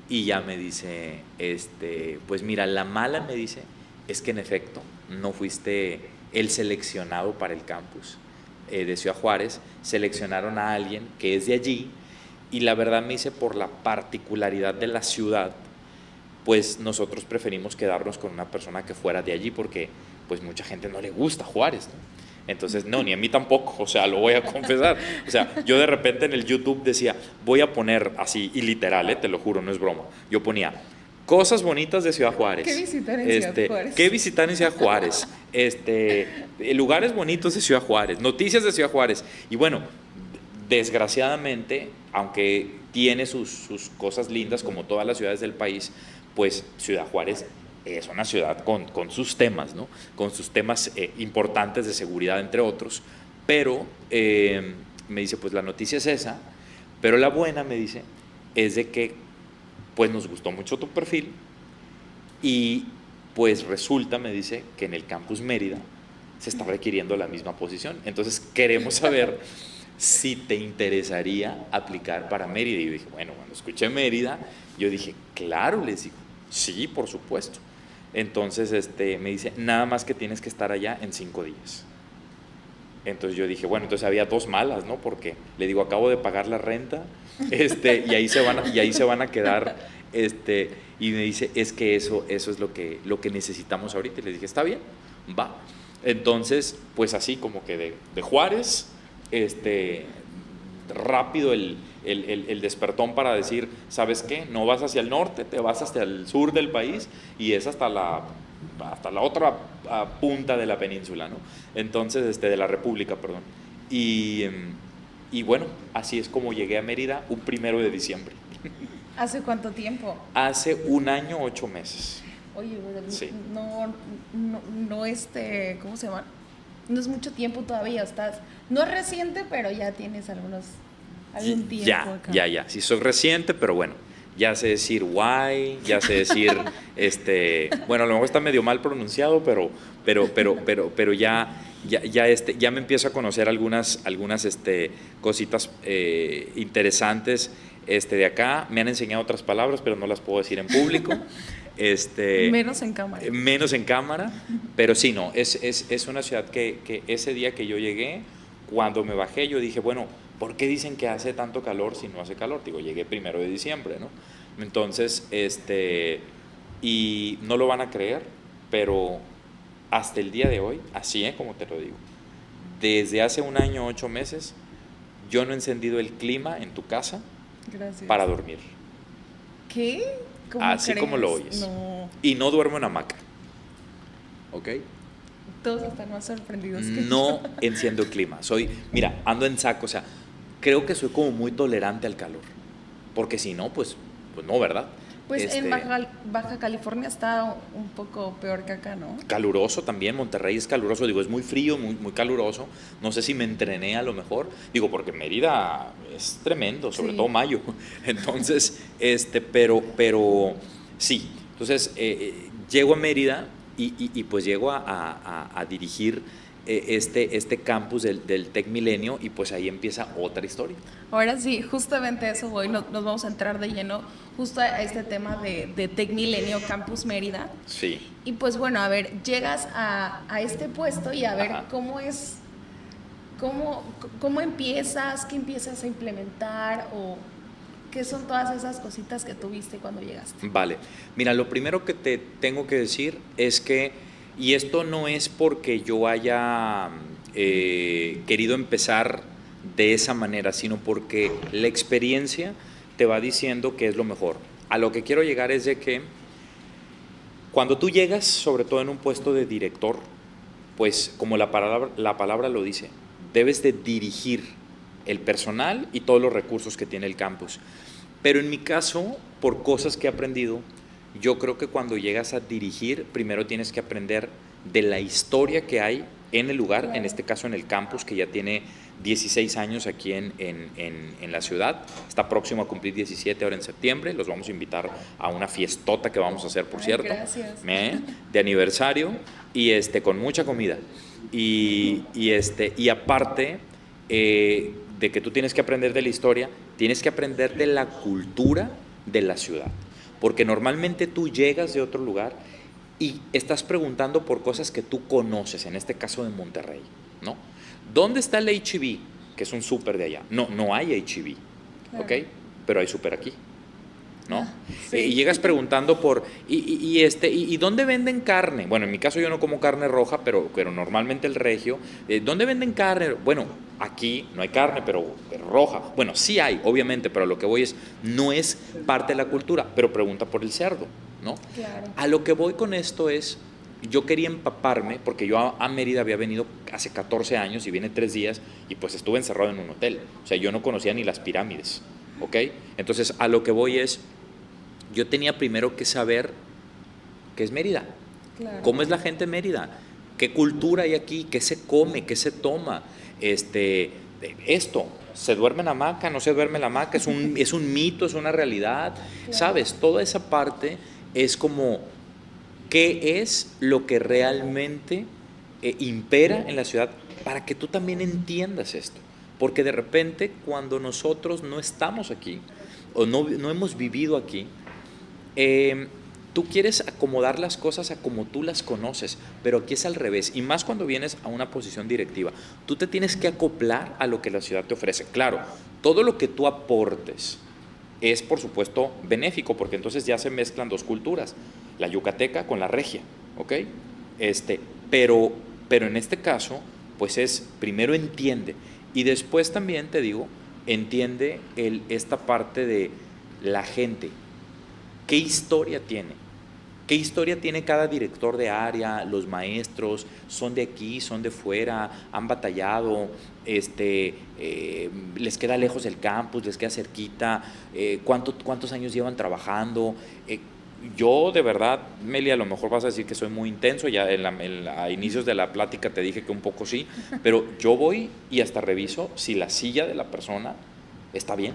Y ya me dice, pues mira, la mala, me dice, es que en efecto no fuiste el seleccionado para el campus de Ciudad Juárez, seleccionaron a alguien que es de allí, y la verdad, me dice, por la particularidad de la ciudad, pues nosotros preferimos quedarnos con una persona que fuera de allí, porque pues mucha gente no le gusta Juárez, ¿no? Entonces, no, ni a mí tampoco, o sea, lo voy a confesar. O sea, yo de repente en el YouTube decía, voy a poner así, y literal, te lo juro, no es broma, yo ponía cosas bonitas de Ciudad Juárez. ¿Qué visitar en Ciudad Juárez? ¿Qué visitar en Ciudad Juárez? Lugares bonitos de Ciudad Juárez, noticias de Ciudad Juárez. Y bueno, desgraciadamente, aunque tiene sus cosas lindas como todas las ciudades del país, pues Ciudad Juárez es una ciudad con sus temas, ¿no? Con sus temas importantes de seguridad, entre otros. Pero me dice, pues la noticia es esa, pero la buena, me dice, es de que pues nos gustó mucho tu perfil, y pues resulta, me dice, que en el campus Mérida se está requiriendo la misma posición. Entonces queremos saber si te interesaría aplicar para Mérida. Y yo dije, bueno, cuando escuché Mérida, yo dije, claro, les digo, sí, por supuesto. Entonces me dice, nada más que tienes que estar allá en 5 días. Entonces yo dije, bueno, entonces había dos malas, ¿no? Porque le digo, acabo de pagar la renta, y ahí se van a quedar, y me dice, es que eso es lo que necesitamos ahorita. Y le dije, está bien, va. Entonces, pues así como que de Juárez, rápido el despertón para decir, ¿sabes qué? No vas hacia el norte, te vas hasta el sur del país, y es hasta la otra punta de la península, ¿no? Entonces, de la República, perdón. Y bueno, así es como llegué a Mérida un 1 de diciembre. ¿Hace cuánto tiempo? Hace 1 año, 8 meses. Oye, Sí. no, ¿cómo se llama? No es mucho tiempo todavía, no es reciente, pero ya tienes algún tiempo acá. Ya, sí soy reciente, pero bueno, ya sé decir guay, ya sé decir, bueno, a lo mejor está medio mal pronunciado, pero ya me empiezo a conocer algunas cositas interesantes de acá. Me han enseñado otras palabras, pero no las puedo decir en público. Menos en cámara. Menos en cámara, pero sí, no, es una ciudad que ese día que yo llegué, cuando me bajé, yo dije, bueno, ¿por qué dicen que hace tanto calor si no hace calor? Digo, llegué 1 de diciembre, ¿no? Entonces, y no lo van a creer, pero hasta el día de hoy, así como te lo digo, desde hace 1 año, 8 meses, yo no he encendido el clima en tu casa. Gracias. Para dormir. ¿Qué? Así crees? como lo oyes. No. Y no duermo en hamaca. ¿Ok? Todos están más sorprendidos que No yo. enciendo el clima. Mira, ando en saco, o sea, creo que soy como muy tolerante al calor. Porque si no, pues no, ¿verdad? Pues en Baja California está un poco peor que acá, ¿no? Caluroso también, Monterrey es caluroso, digo, es muy frío, muy, muy caluroso. No sé si me entrené a lo mejor, digo, porque Mérida es tremendo, sobre todo mayo. Entonces, pero sí. Entonces, llego a Mérida y pues llego a dirigir este campus del Tec Milenio, y pues ahí empieza otra historia. Ahora sí, justamente a eso voy, nos vamos a entrar de lleno justo a este tema de Tec Milenio Campus Mérida. Sí. Y pues bueno, a ver, llegas a este puesto y a ver cómo es, cómo empiezas, qué empiezas a implementar, o qué son todas esas cositas que tuviste cuando llegaste. Vale, mira, lo primero que te tengo que decir es que, y esto no es porque yo haya querido empezar de esa manera, sino porque la experiencia te va diciendo que es lo mejor. A lo que quiero llegar es de que cuando tú llegas, sobre todo en un puesto de director, pues como la palabra lo dice, debes de dirigir el personal y todos los recursos que tiene el campus. Pero en mi caso, por cosas que he aprendido, yo creo que cuando llegas a dirigir, primero tienes que aprender de la historia que hay en el lugar, en este caso en el campus, que ya tiene 16 años aquí en la ciudad. Está próximo a cumplir 17 ahora en septiembre. Los vamos a invitar a una fiestota que vamos a hacer, por cierto. Gracias. De aniversario, y con mucha comida. Y aparte, de que tú tienes que aprender de la historia, tienes que aprender de la cultura de la ciudad. Porque normalmente tú llegas de otro lugar y estás preguntando por cosas que tú conoces, en este caso de Monterrey, ¿no? ¿Dónde está el H-E-B? Que es un súper de allá. No, no hay H-E-B, claro. ¿Ok? Pero hay súper aquí, ¿no? Sí. Y llegas preguntando por, ¿y dónde venden carne? Bueno, en mi caso yo no como carne roja, pero normalmente el regio, ¿dónde venden carne? Bueno, aquí no hay carne, pero roja. Bueno, sí hay, obviamente, pero lo que voy es, no es parte de la cultura, pero pregunta por el cerdo, ¿no? Claro. A lo que voy con esto es, yo quería empaparme, porque yo a Mérida había venido hace 14 años y vine 3 días y pues estuve encerrado en un hotel. O sea, yo no conocía ni las pirámides, ¿ok? Entonces, a lo que voy es, yo tenía primero que saber qué es Mérida, claro. Cómo es la gente en Mérida, qué cultura hay aquí, qué se come, qué se toma, esto, ¿se duerme en la hamaca? ¿No se duerme en la hamaca? ¿Es un mito? ¿Es una realidad? Claro. ¿Sabes? Toda esa parte es como, ¿qué es lo que realmente impera en la ciudad para que tú también entiendas esto? Porque de repente cuando nosotros no estamos aquí o no hemos vivido aquí, tú quieres acomodar las cosas a como tú las conoces, pero aquí es al revés, y más cuando vienes a una posición directiva. Tú te tienes que acoplar a lo que la ciudad te ofrece. Claro, todo lo que tú aportes es, por supuesto, benéfico, porque entonces ya se mezclan dos culturas, la yucateca con la regia, ¿ok? Pero en este caso, pues es, primero entiende, y después también, te digo, entiende esta parte de la gente. ¿Qué historia tiene? ¿Qué historia tiene cada director de área? Los maestros, ¿son de aquí, son de fuera? ¿Han batallado? ¿Les queda lejos el campus? ¿Les queda cerquita? ¿Cuántos años llevan trabajando? Yo, de verdad, Meli, a lo mejor vas a decir que soy muy intenso, ya a inicios de la plática te dije que un poco sí, pero yo voy y hasta reviso si la silla de la persona está bien.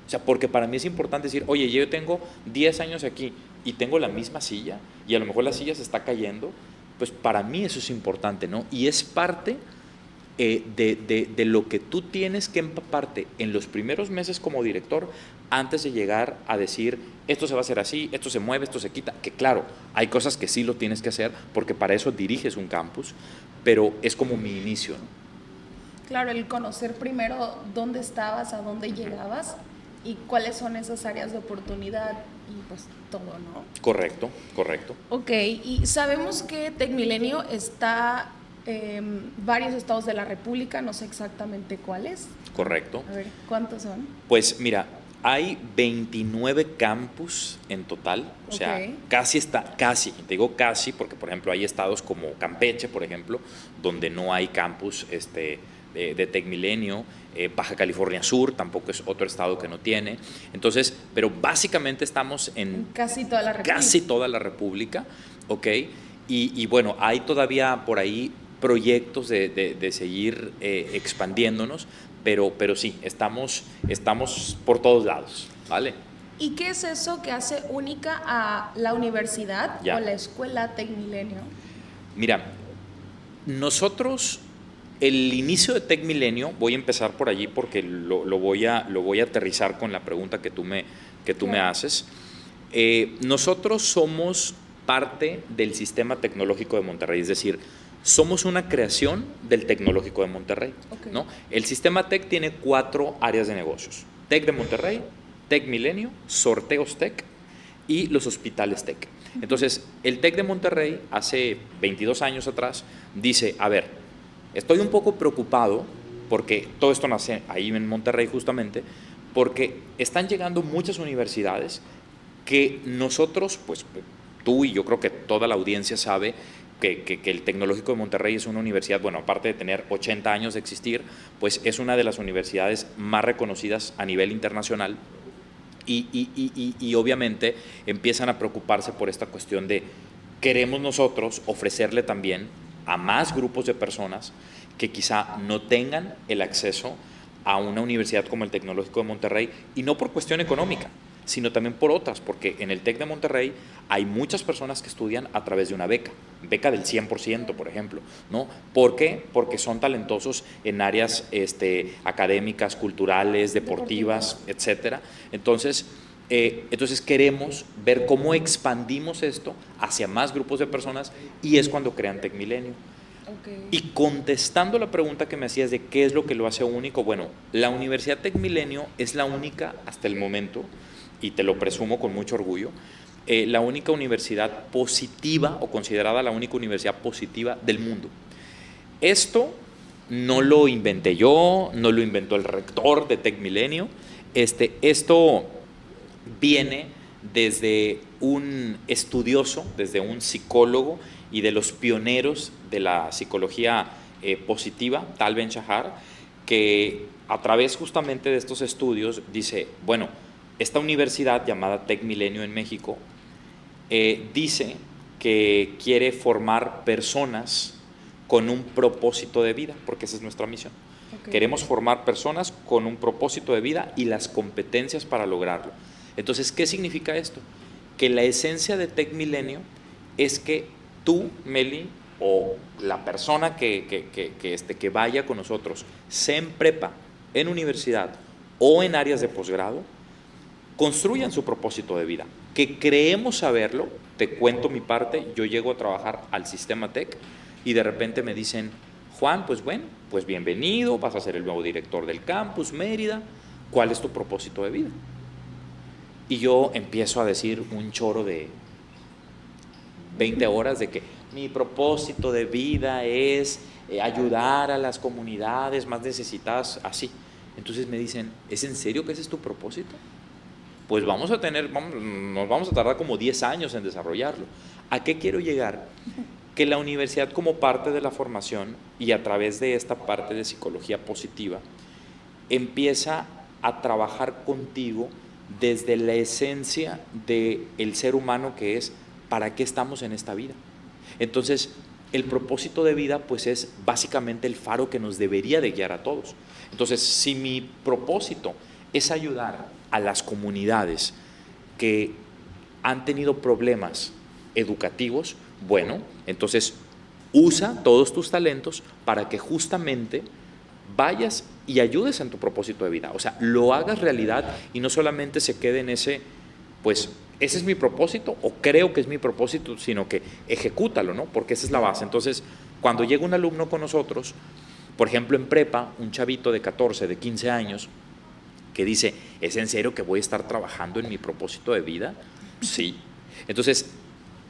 O sea, porque para mí es importante decir, oye, yo tengo 10 años aquí y tengo la misma silla y a lo mejor la silla se está cayendo, pues para mí eso es importante, ¿no? Y es parte de lo que tú tienes que empaparte en los primeros meses como director antes de llegar a decir, esto se va a hacer así, esto se mueve, esto se quita, que claro, hay cosas que sí lo tienes que hacer porque para eso diriges un campus, pero es como mi inicio, ¿no? Claro, el conocer primero dónde estabas, a dónde llegabas y cuáles son esas áreas de oportunidad y pues todo, ¿no? Correcto, correcto. Ok, y sabemos que Tecmilenio está en varios estados de la República, no sé exactamente cuáles. Correcto. A ver, ¿cuántos son? Pues mira, hay 29 campus en total, o sea, casi, te digo casi, porque por ejemplo hay estados como Campeche, por ejemplo, donde no hay campus de Tecmilenio. Baja California Sur tampoco es otro estado que no tiene. Entonces, pero básicamente estamos en casi toda la República. Casi toda la República, ¿ok? Y bueno, hay todavía por ahí proyectos de seguir expandiéndonos, pero sí, estamos por todos lados, ¿vale? ¿Y qué es eso que hace única a la universidad o la escuela Tecmilenio? Mira, nosotros... El inicio de Tecmilenio, voy a empezar por allí porque lo voy a aterrizar con la pregunta que tú me haces. Nosotros somos parte del sistema tecnológico de Monterrey, es decir, somos una creación del Tecnológico de Monterrey, ¿no? El sistema Tec tiene 4 áreas de negocios: Tec de Monterrey, Tecmilenio, Sorteos Tec y los hospitales Tec. Entonces, el Tec de Monterrey, hace 22 años atrás, dice, a ver, estoy un poco preocupado porque todo esto nace ahí en Monterrey justamente, porque están llegando muchas universidades que nosotros, pues tú y yo creo que toda la audiencia sabe que el Tecnológico de Monterrey es una universidad, bueno, aparte de tener 80 años de existir, pues es una de las universidades más reconocidas a nivel internacional y obviamente empiezan a preocuparse por esta cuestión de queremos nosotros ofrecerle también a más grupos de personas que quizá no tengan el acceso a una universidad como el Tecnológico de Monterrey, y no por cuestión económica, sino también por otras, porque en el TEC de Monterrey hay muchas personas que estudian a través de una beca del 100%, por ejemplo, ¿no? ¿Por qué? Porque son talentosos en áreas académicas, culturales, deportivas, etcétera. Entonces queremos ver cómo expandimos esto hacia más grupos de personas, y es cuando crean TecMilenio. Okay. Y contestando la pregunta que me hacías de qué es lo que lo hace único, bueno, la Universidad TecMilenio es la única hasta el momento, y te lo presumo con mucho orgullo, la única universidad positiva, o considerada la única universidad positiva del mundo. Esto no lo inventé yo, no lo inventó el rector de TecMilenio. Esto viene desde un estudioso, desde un psicólogo y de los pioneros de la psicología positiva, Tal Ben-Shahar, que a través justamente de estos estudios dice, bueno, esta universidad llamada TecMilenio en México dice que quiere formar personas con un propósito de vida, porque esa es nuestra misión. Okay. Queremos formar personas con un propósito de vida y las competencias para lograrlo. Entonces, ¿qué significa esto? Que la esencia de TecMilenio es que tú, Meli, o la persona que vaya con nosotros, sea en prepa, en universidad o en áreas de posgrado, construyan su propósito de vida. Que creemos saberlo, te cuento mi parte, yo llego a trabajar al Sistema Tec y de repente me dicen, Juan, pues bueno, pues bienvenido, vas a ser el nuevo director del campus Mérida, ¿cuál es tu propósito de vida? Y yo empiezo a decir un choro de 20 horas de que mi propósito de vida es ayudar a las comunidades más necesitadas, así. Entonces me dicen, ¿es en serio que ese es tu propósito? Pues nos vamos a tardar como 10 años en desarrollarlo. ¿A qué quiero llegar? Que la universidad, como parte de la formación y a través de esta parte de psicología positiva, empieza a trabajar contigo desde la esencia del ser humano, que es ¿para qué estamos en esta vida? Entonces, el propósito de vida pues es básicamente el faro que nos debería de guiar a todos. Entonces, si mi propósito es ayudar a las comunidades que han tenido problemas educativos, bueno, entonces usa todos tus talentos para que justamente vayas y ayudes en tu propósito de vida, o sea, lo hagas realidad y no solamente se quede en ese, pues, ese es mi propósito o creo que es mi propósito, sino que ejecútalo, ¿no? Porque esa es la base. Entonces, cuando llega un alumno con nosotros, por ejemplo en prepa, un chavito de 14, de 15 años, que dice, ¿es en serio que voy a estar trabajando en mi propósito de vida? Sí. Entonces,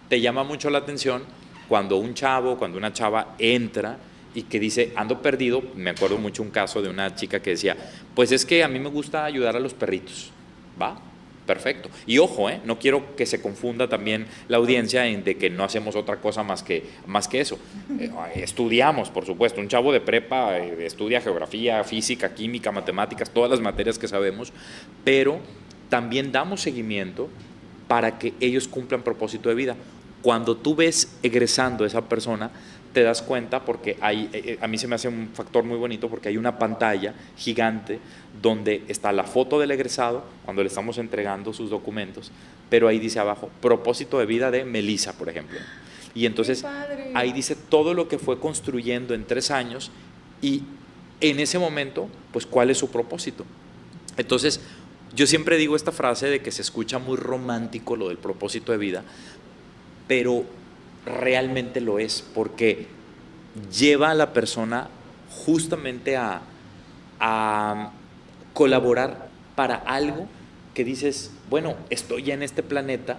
te llama mucho la atención cuando un chavo, cuando una chava entra y que dice, ando perdido. Me acuerdo mucho un caso de una chica que decía, pues es que a mí me gusta ayudar a los perritos. ¿Va? Perfecto. Y ojo, no quiero que se confunda también la audiencia en de que no hacemos otra cosa más que eso. Estudiamos, por supuesto. Un chavo de prepa estudia geografía, física, química, matemáticas, todas las materias que sabemos, pero también damos seguimiento para que ellos cumplan propósito de vida. Cuando tú ves egresando a esa persona, te das cuenta, porque a mí se me hace un factor muy bonito, porque hay una pantalla gigante donde está la foto del egresado cuando le estamos entregando sus documentos, pero ahí dice abajo, propósito de vida de Melissa, por ejemplo. Y entonces ahí dice todo lo que fue construyendo en 3 años y en ese momento, pues cuál es su propósito. Entonces, yo siempre digo esta frase de que se escucha muy romántico lo del propósito de vida, pero realmente lo es, porque lleva a la persona justamente a colaborar para algo que dices, bueno, estoy ya en este planeta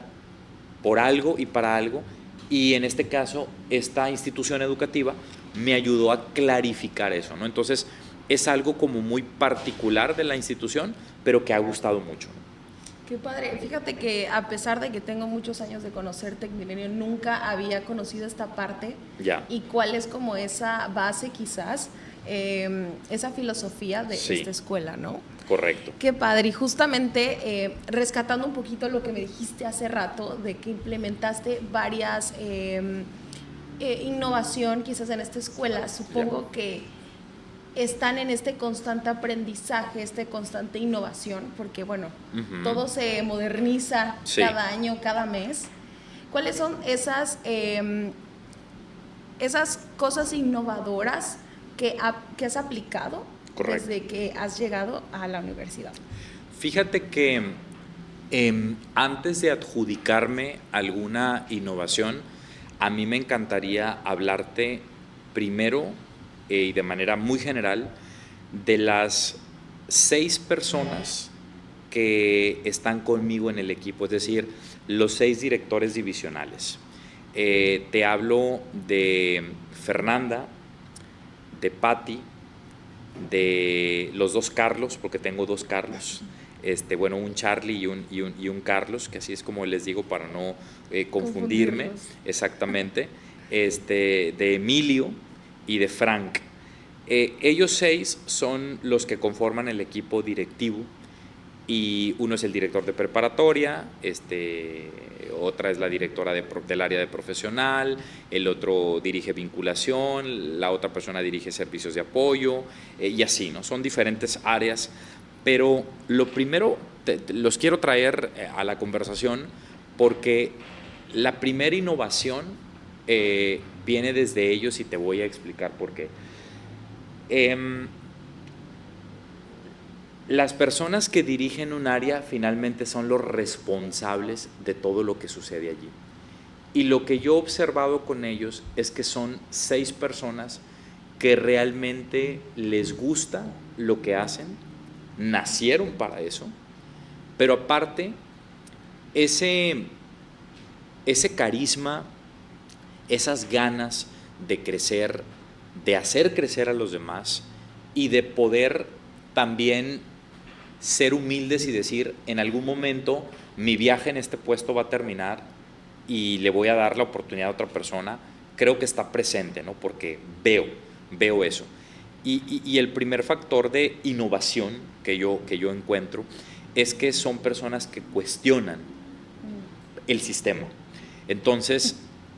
por algo y para algo, y en este caso esta institución educativa me ayudó a clarificar eso, ¿no? Entonces es algo como muy particular de la institución, pero que ha gustado mucho. Qué padre. Fíjate que a pesar de que tengo muchos años de conocer TecMilenio, nunca había conocido esta parte. Ya. Y cuál es como esa base quizás, esa filosofía de esta escuela, ¿no? Correcto. Qué padre. Y justamente rescatando un poquito lo que me dijiste hace rato, de que implementaste varias innovación quizás en esta escuela, supongo que están en este constante aprendizaje, este constante innovación, porque bueno, todo se moderniza cada año, cada mes. ¿Cuáles son esas cosas innovadoras que has aplicado desde que has llegado a la universidad? Fíjate que antes de adjudicarme alguna innovación, a mí me encantaría hablarte primero y de manera muy general de las 6 personas que están conmigo en el equipo, es decir, los 6 directores divisionales. Te hablo de Fernanda, de Patti, de los 2 Carlos, porque tengo 2 Carlos, bueno, un Charlie y un Carlos, que así es como les digo para no confundirme, exactamente, de Emilio y de Frank. Ellos 6 son los que conforman el equipo directivo, y uno es el director de preparatoria, otra es la directora del área de profesional, el otro dirige vinculación, la otra persona dirige servicios de apoyo, y así, ¿no? Son diferentes áreas, pero lo primero, los quiero traer a la conversación porque la primera innovación viene desde ellos y te voy a explicar por qué. Las personas que dirigen un área finalmente son los responsables de todo lo que sucede allí. Y lo que yo he observado con ellos es que son 6 personas que realmente les gusta lo que hacen, nacieron para eso, pero aparte, ese carisma, esas ganas de crecer, de hacer crecer a los demás y de poder también ser humildes y decir, en algún momento mi viaje en este puesto va a terminar y le voy a dar la oportunidad a otra persona, creo que está presente, ¿no? Porque veo eso. Y el primer factor de innovación que yo encuentro es que son personas que cuestionan el sistema. Entonces,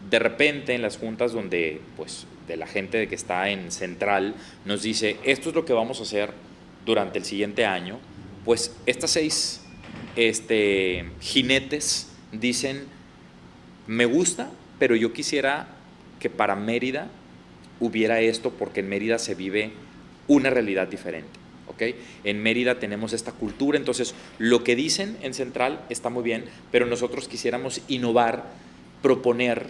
de repente en las juntas donde, pues, de la gente que está en central nos dice, esto es lo que vamos a hacer durante el siguiente año, pues estas 6 jinetes dicen, me gusta, pero yo quisiera que para Mérida hubiera esto, porque en Mérida se vive una realidad diferente, ¿ok? En Mérida tenemos esta cultura, entonces lo que dicen en central está muy bien, pero nosotros quisiéramos innovar, proponer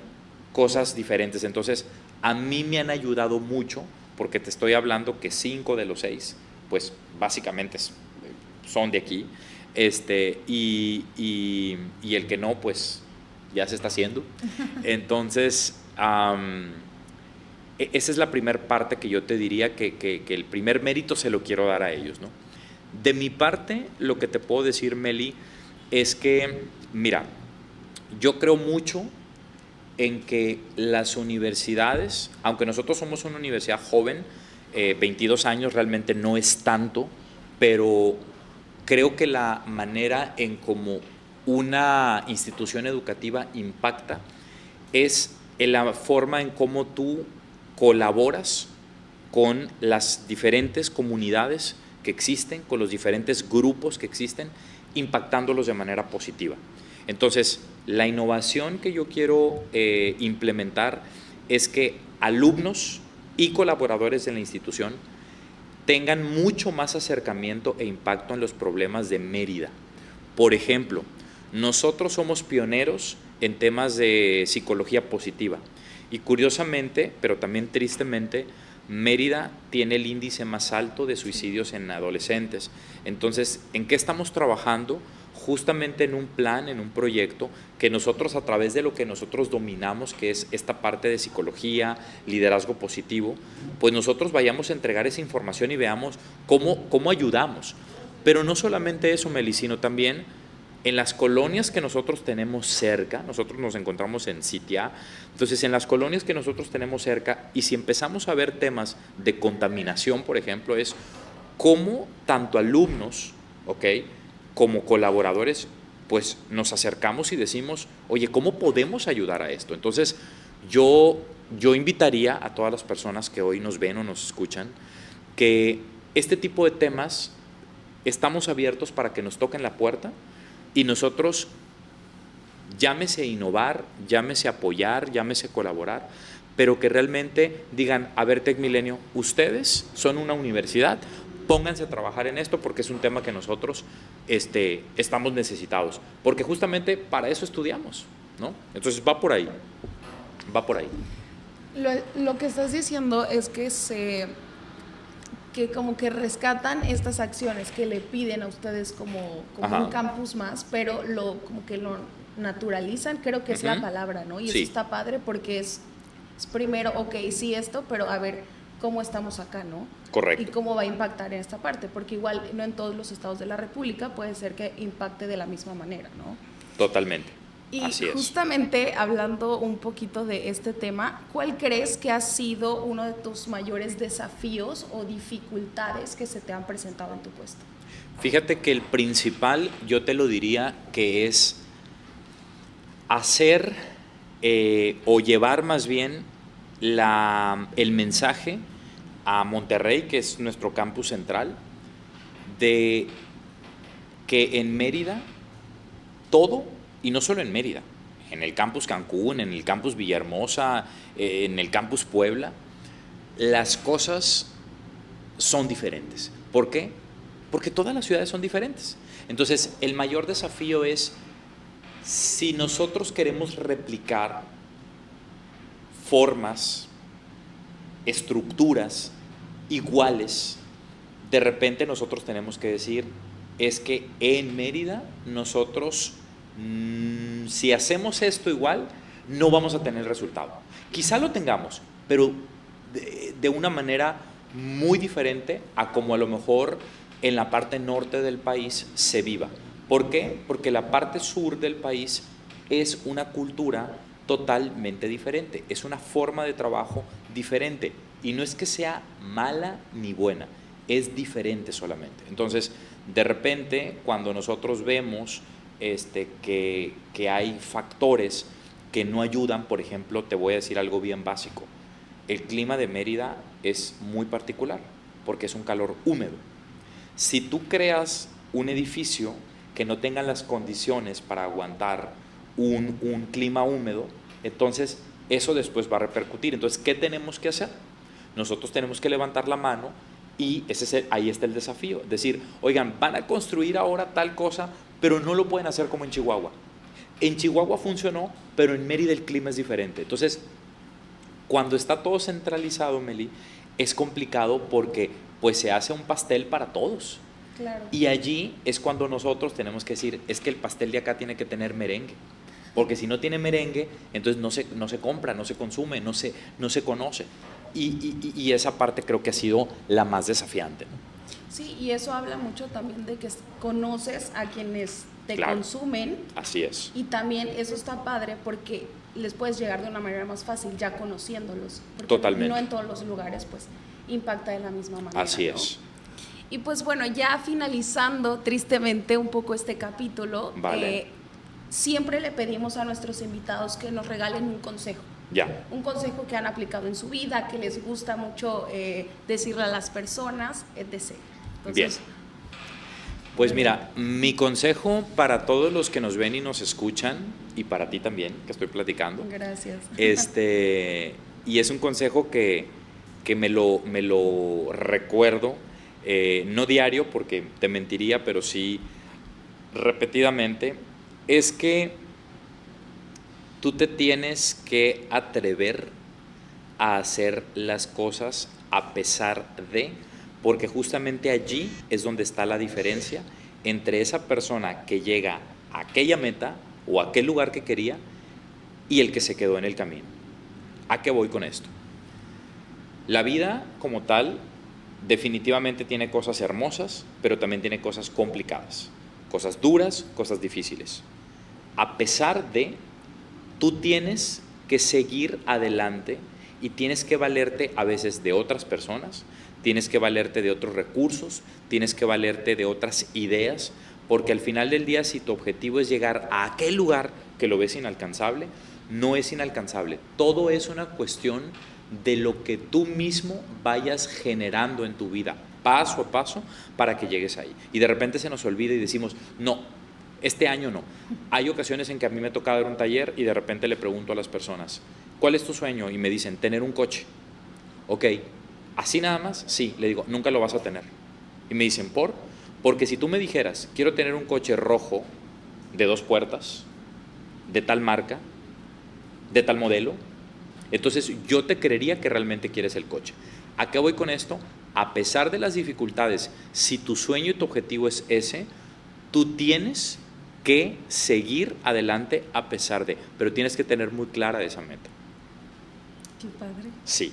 cosas diferentes. Entonces a mí me han ayudado mucho, porque te estoy hablando que 5 de los 6 pues básicamente son de aquí, y el que no, pues ya se está haciendo. Entonces, esa es la primera parte que yo te diría que el primer mérito se lo quiero dar a ellos, ¿no? De mi parte, lo que te puedo decir, Meli, es que, mira, yo creo mucho en que las universidades, aunque nosotros somos una universidad joven, 22 años realmente no es tanto, pero creo que la manera en cómo una institución educativa impacta es en la forma en cómo tú colaboras con las diferentes comunidades que existen, con los diferentes grupos que existen, impactándolos de manera positiva. Entonces, la innovación que yo quiero implementar es que alumnos y colaboradores de la institución tengan mucho más acercamiento e impacto en los problemas de Mérida. Por ejemplo, nosotros somos pioneros en temas de psicología positiva y curiosamente, pero también tristemente, Mérida tiene el índice más alto de suicidios en adolescentes. Entonces, ¿en qué estamos trabajando? Justamente en un plan, en un proyecto que nosotros, a través de lo que nosotros dominamos, que es esta parte de psicología, liderazgo positivo, pues nosotros vayamos a entregar esa información y veamos cómo ayudamos. Pero no solamente eso, Meli, sino también en las colonias que nosotros tenemos cerca. Nosotros nos encontramos en Sitia, entonces en las colonias que nosotros tenemos cerca, y si empezamos a ver temas de contaminación, por ejemplo, es cómo tanto alumnos, ¿ok?, como colaboradores, pues nos acercamos y decimos, oye, ¿cómo podemos ayudar a esto? Entonces, yo invitaría a todas las personas que hoy nos ven o nos escuchan que este tipo de temas estamos abiertos para que nos toquen la puerta y nosotros, llámese innovar, llámese apoyar, llámese colaborar, pero que realmente digan, a ver, TecMilenio, ustedes son una universidad, pónganse a trabajar en esto porque es un tema que nosotros estamos necesitados, porque justamente para eso estudiamos, ¿no? Entonces va por ahí, va por ahí. Lo que estás diciendo es que como que rescatan estas acciones que le piden a ustedes como un campus más, pero como que lo naturalizan, creo que es la palabra, ¿no? Y sí. eso está padre porque es primero, ok, sí esto, pero a ver cómo estamos acá, ¿no? Correcto. Y cómo va a impactar en esta parte, porque igual no en todos los estados de la República puede ser que impacte de la misma manera, ¿no? Totalmente. Y así es. justamente hablando un poquito de este tema, ¿cuál crees que ha sido uno de tus mayores desafíos o dificultades que se te han presentado en tu puesto? Fíjate que el principal, yo te lo diría que es hacer o llevar más bien el mensaje a Monterrey, que es nuestro campus central, de que en Mérida todo, y no solo en Mérida, en el campus Cancún, en el campus Villahermosa, en el campus Puebla, las cosas son diferentes. ¿Por qué? Porque todas las ciudades son diferentes. Entonces, el mayor desafío es, si nosotros queremos replicar formas, estructuras iguales, de repente nosotros tenemos que decir, es que en Mérida nosotros, si hacemos esto igual, no vamos a tener resultado. Quizá lo tengamos, pero de una manera muy diferente a como a lo mejor en la parte norte del país se viva. ¿Por qué? Porque la parte sur del país es una cultura totalmente diferente, es una forma de trabajo diferente, y no es que sea mala ni buena, es diferente solamente. Entonces, de repente, cuando nosotros vemos que hay factores que no ayudan, por ejemplo, te voy a decir algo bien básico, el clima de Mérida es muy particular, porque es un calor húmedo. Si tú creas un edificio que no tenga las condiciones para aguantar un clima húmedo, entonces eso después va a repercutir. Entonces, ¿qué tenemos que hacer? Nosotros tenemos que levantar la mano y ahí está el desafío. Decir, oigan, van a construir ahora tal cosa, pero no lo pueden hacer como en Chihuahua. En Chihuahua funcionó, pero en Mérida el clima es diferente. Entonces, cuando está todo centralizado, Meli, es complicado porque pues se hace un pastel para todos. Claro. Y allí es cuando nosotros tenemos que decir, es que el pastel de acá tiene que tener merengue. Porque si no tiene merengue, entonces no se compra, no se consume, no se conoce. Y esa parte creo que ha sido la más desafiante, ¿no? Sí, y eso habla mucho también de que conoces a quienes te consumen. Así es. Y también eso está padre porque les puedes llegar de una manera más fácil ya conociéndolos. Porque totalmente. No en todos los lugares pues impacta de la misma manera. Así ¿no? es. Y pues bueno, ya finalizando tristemente un poco este capítulo, vale. Siempre le pedimos a nuestros invitados que nos regalen un consejo. Ya. Un consejo que han aplicado en su vida, que les gusta mucho decirle a las personas, etc. Entonces, bien. Pues mira, mi consejo para todos los que nos ven y nos escuchan, y para ti también, que estoy platicando. Gracias. Y es un consejo que me lo recuerdo, no diario porque te mentiría, pero sí repetidamente, es que tú te tienes que atrever a hacer las cosas a pesar de, porque justamente allí es donde está la diferencia entre esa persona que llega a aquella meta o a aquel lugar que quería y el que se quedó en el camino. ¿A qué voy con esto? La vida como tal definitivamente tiene cosas hermosas, pero también tiene cosas complicadas, cosas duras, cosas difíciles. A pesar de, tú tienes que seguir adelante y tienes que valerte a veces de otras personas, tienes que valerte de otros recursos, tienes que valerte de otras ideas, porque al final del día, si tu objetivo es llegar a aquel lugar que lo ves inalcanzable, no es inalcanzable. Todo es una cuestión de lo que tú mismo vayas generando en tu vida, paso a paso, para que llegues ahí. Y de repente se nos olvida y decimos, no, este año no. Hay ocasiones en que a mí me toca dar un taller y de repente le pregunto a las personas, ¿cuál es tu sueño? Y me dicen, tener un coche. Ok, ¿así nada más? Sí, le digo, nunca lo vas a tener. Y me dicen, ¿por? Porque si tú me dijeras, quiero tener un coche rojo de 2 puertas, de tal marca, de tal modelo, entonces yo te creería que realmente quieres el coche. ¿A qué voy con esto? A pesar de las dificultades, si tu sueño y tu objetivo es ese, tú tienes que seguir adelante a pesar de, pero tienes que tener muy clara esa meta. Qué padre. Sí,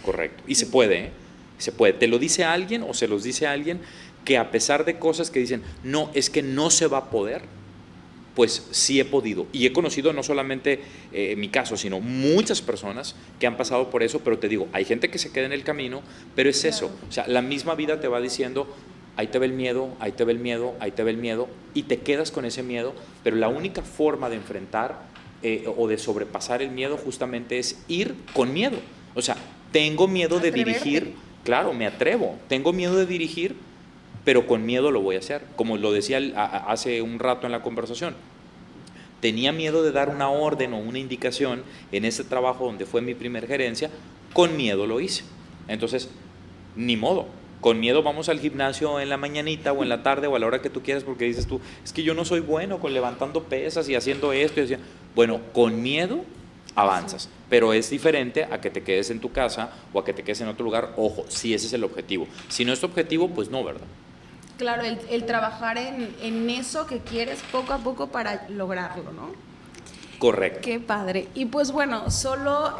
correcto. Y se puede, ¿eh? Se puede. ¿Te lo dice alguien o se los dice alguien que a pesar de cosas que dicen, no, es que no se va a poder? Pues sí he podido. Y he conocido no solamente mi caso, sino muchas personas que han pasado por eso, pero te digo, hay gente que se queda en el camino, pero es eso. O sea, la misma vida te va diciendo, ahí te ve el miedo, ahí te ve el miedo, ahí te ve el miedo, y te quedas con ese miedo, pero la única forma de enfrentar o de sobrepasar el miedo justamente es ir con miedo. O sea, tengo miedo de dirigir, claro, me atrevo, tengo miedo de dirigir, pero con miedo lo voy a hacer. Como lo decía hace un rato en la conversación, tenía miedo de dar una orden o una indicación en ese trabajo donde fue mi primer gerencia, con miedo lo hice. Entonces, ni modo, con miedo vamos al gimnasio en la mañanita o en la tarde o a la hora que tú quieras, porque dices tú, es que yo no soy bueno con levantando pesas y haciendo esto y haciendo... Bueno, con miedo avanzas, pero es diferente a que te quedes en tu casa o a que te quedes en otro lugar. Ojo, si ese es el objetivo. Si no es tu objetivo, pues no, ¿verdad? Claro, el trabajar en eso que quieres poco a poco para lograrlo, ¿no? Correcto. Qué padre. Y pues bueno, solo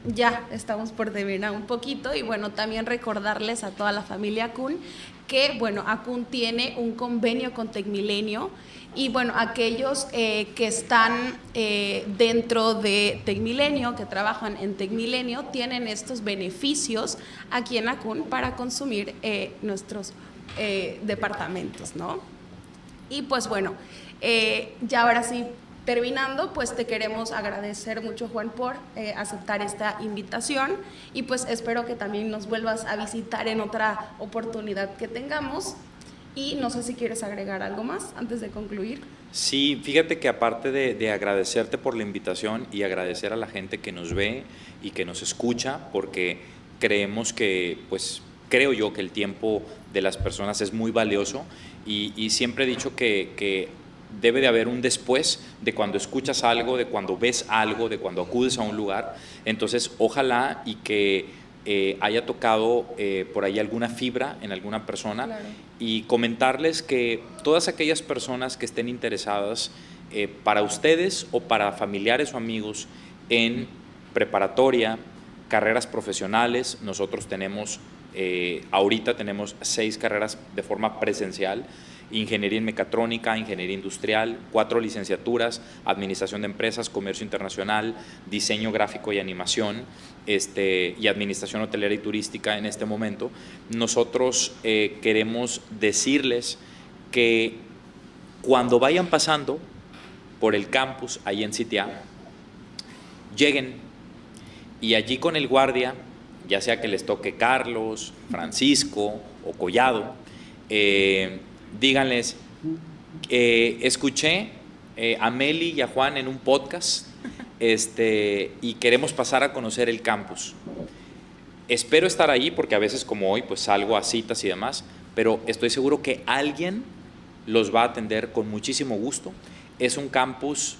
ya estamos por terminar un poquito y bueno, también recordarles a toda la familia Kun que bueno, Akun tiene un convenio con Tecmilenio y bueno, aquellos que están dentro de Tecmilenio, que trabajan en Tecmilenio, tienen estos beneficios aquí en Akun para consumir nuestros departamentos, ¿no? Y pues bueno, ya ahora sí, terminando, pues te queremos agradecer mucho, Juan, por aceptar esta invitación y pues espero que también nos vuelvas a visitar en otra oportunidad que tengamos y no sé si quieres agregar algo más antes de concluir. Sí, fíjate que aparte de agradecerte por la invitación y agradecer a la gente que nos ve y que nos escucha, porque creemos que, pues, creo yo que el tiempo de las personas es muy valioso y siempre he dicho que debe de haber un después de cuando escuchas algo, de cuando ves algo, de cuando acudes a un lugar. Entonces, ojalá y que haya tocado por ahí alguna fibra en alguna persona. Claro. Y comentarles que todas aquellas personas que estén interesadas para ustedes o para familiares o amigos en preparatoria, carreras profesionales, nosotros tenemos, ahorita tenemos 6 carreras de forma presencial: ingeniería en mecatrónica, ingeniería industrial, 4 licenciaturas, administración de empresas, comercio internacional, diseño gráfico y animación, y administración hotelera y turística en este momento. Nosotros queremos decirles que cuando vayan pasando por el campus ahí en CITIA, lleguen y allí con el guardia, ya sea que les toque Carlos, Francisco o Collado, díganles, escuché a Meli y a Juan en un podcast y queremos pasar a conocer el campus. Espero estar ahí porque a veces como hoy pues salgo a citas y demás, pero estoy seguro que alguien los va a atender con muchísimo gusto. Es un campus,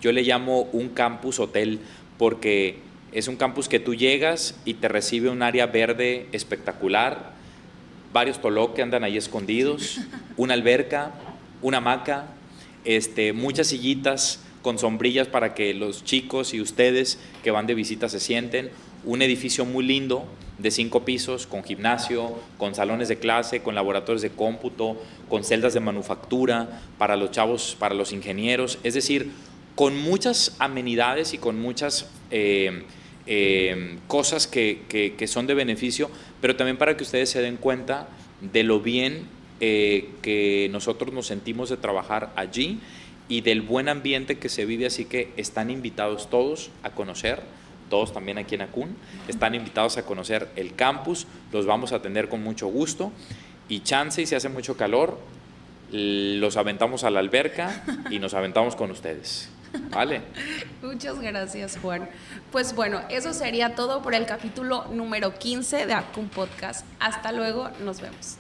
yo le llamo un campus hotel porque es un campus que tú llegas y te recibe un área verde espectacular, varios toló que andan ahí escondidos, una alberca, una hamaca, muchas sillitas con sombrillas para que los chicos y ustedes que van de visita se sienten, un edificio muy lindo de 5 pisos, con gimnasio, con salones de clase, con laboratorios de cómputo, con celdas de manufactura para los chavos, para los ingenieros, es decir, con muchas amenidades y con muchas cosas que son de beneficio, pero también para que ustedes se den cuenta de lo bien que nosotros nos sentimos de trabajar allí y del buen ambiente que se vive, así que están invitados todos a conocer todos también aquí en Acún, están invitados a conocer el campus, los vamos a atender con mucho gusto y chance y si hace mucho calor, los aventamos a la alberca y nos aventamos con ustedes. Vale. Muchas gracias, Juan. Pues bueno, eso sería todo por el capítulo número 15 de Acún Podcast. Hasta luego, nos vemos.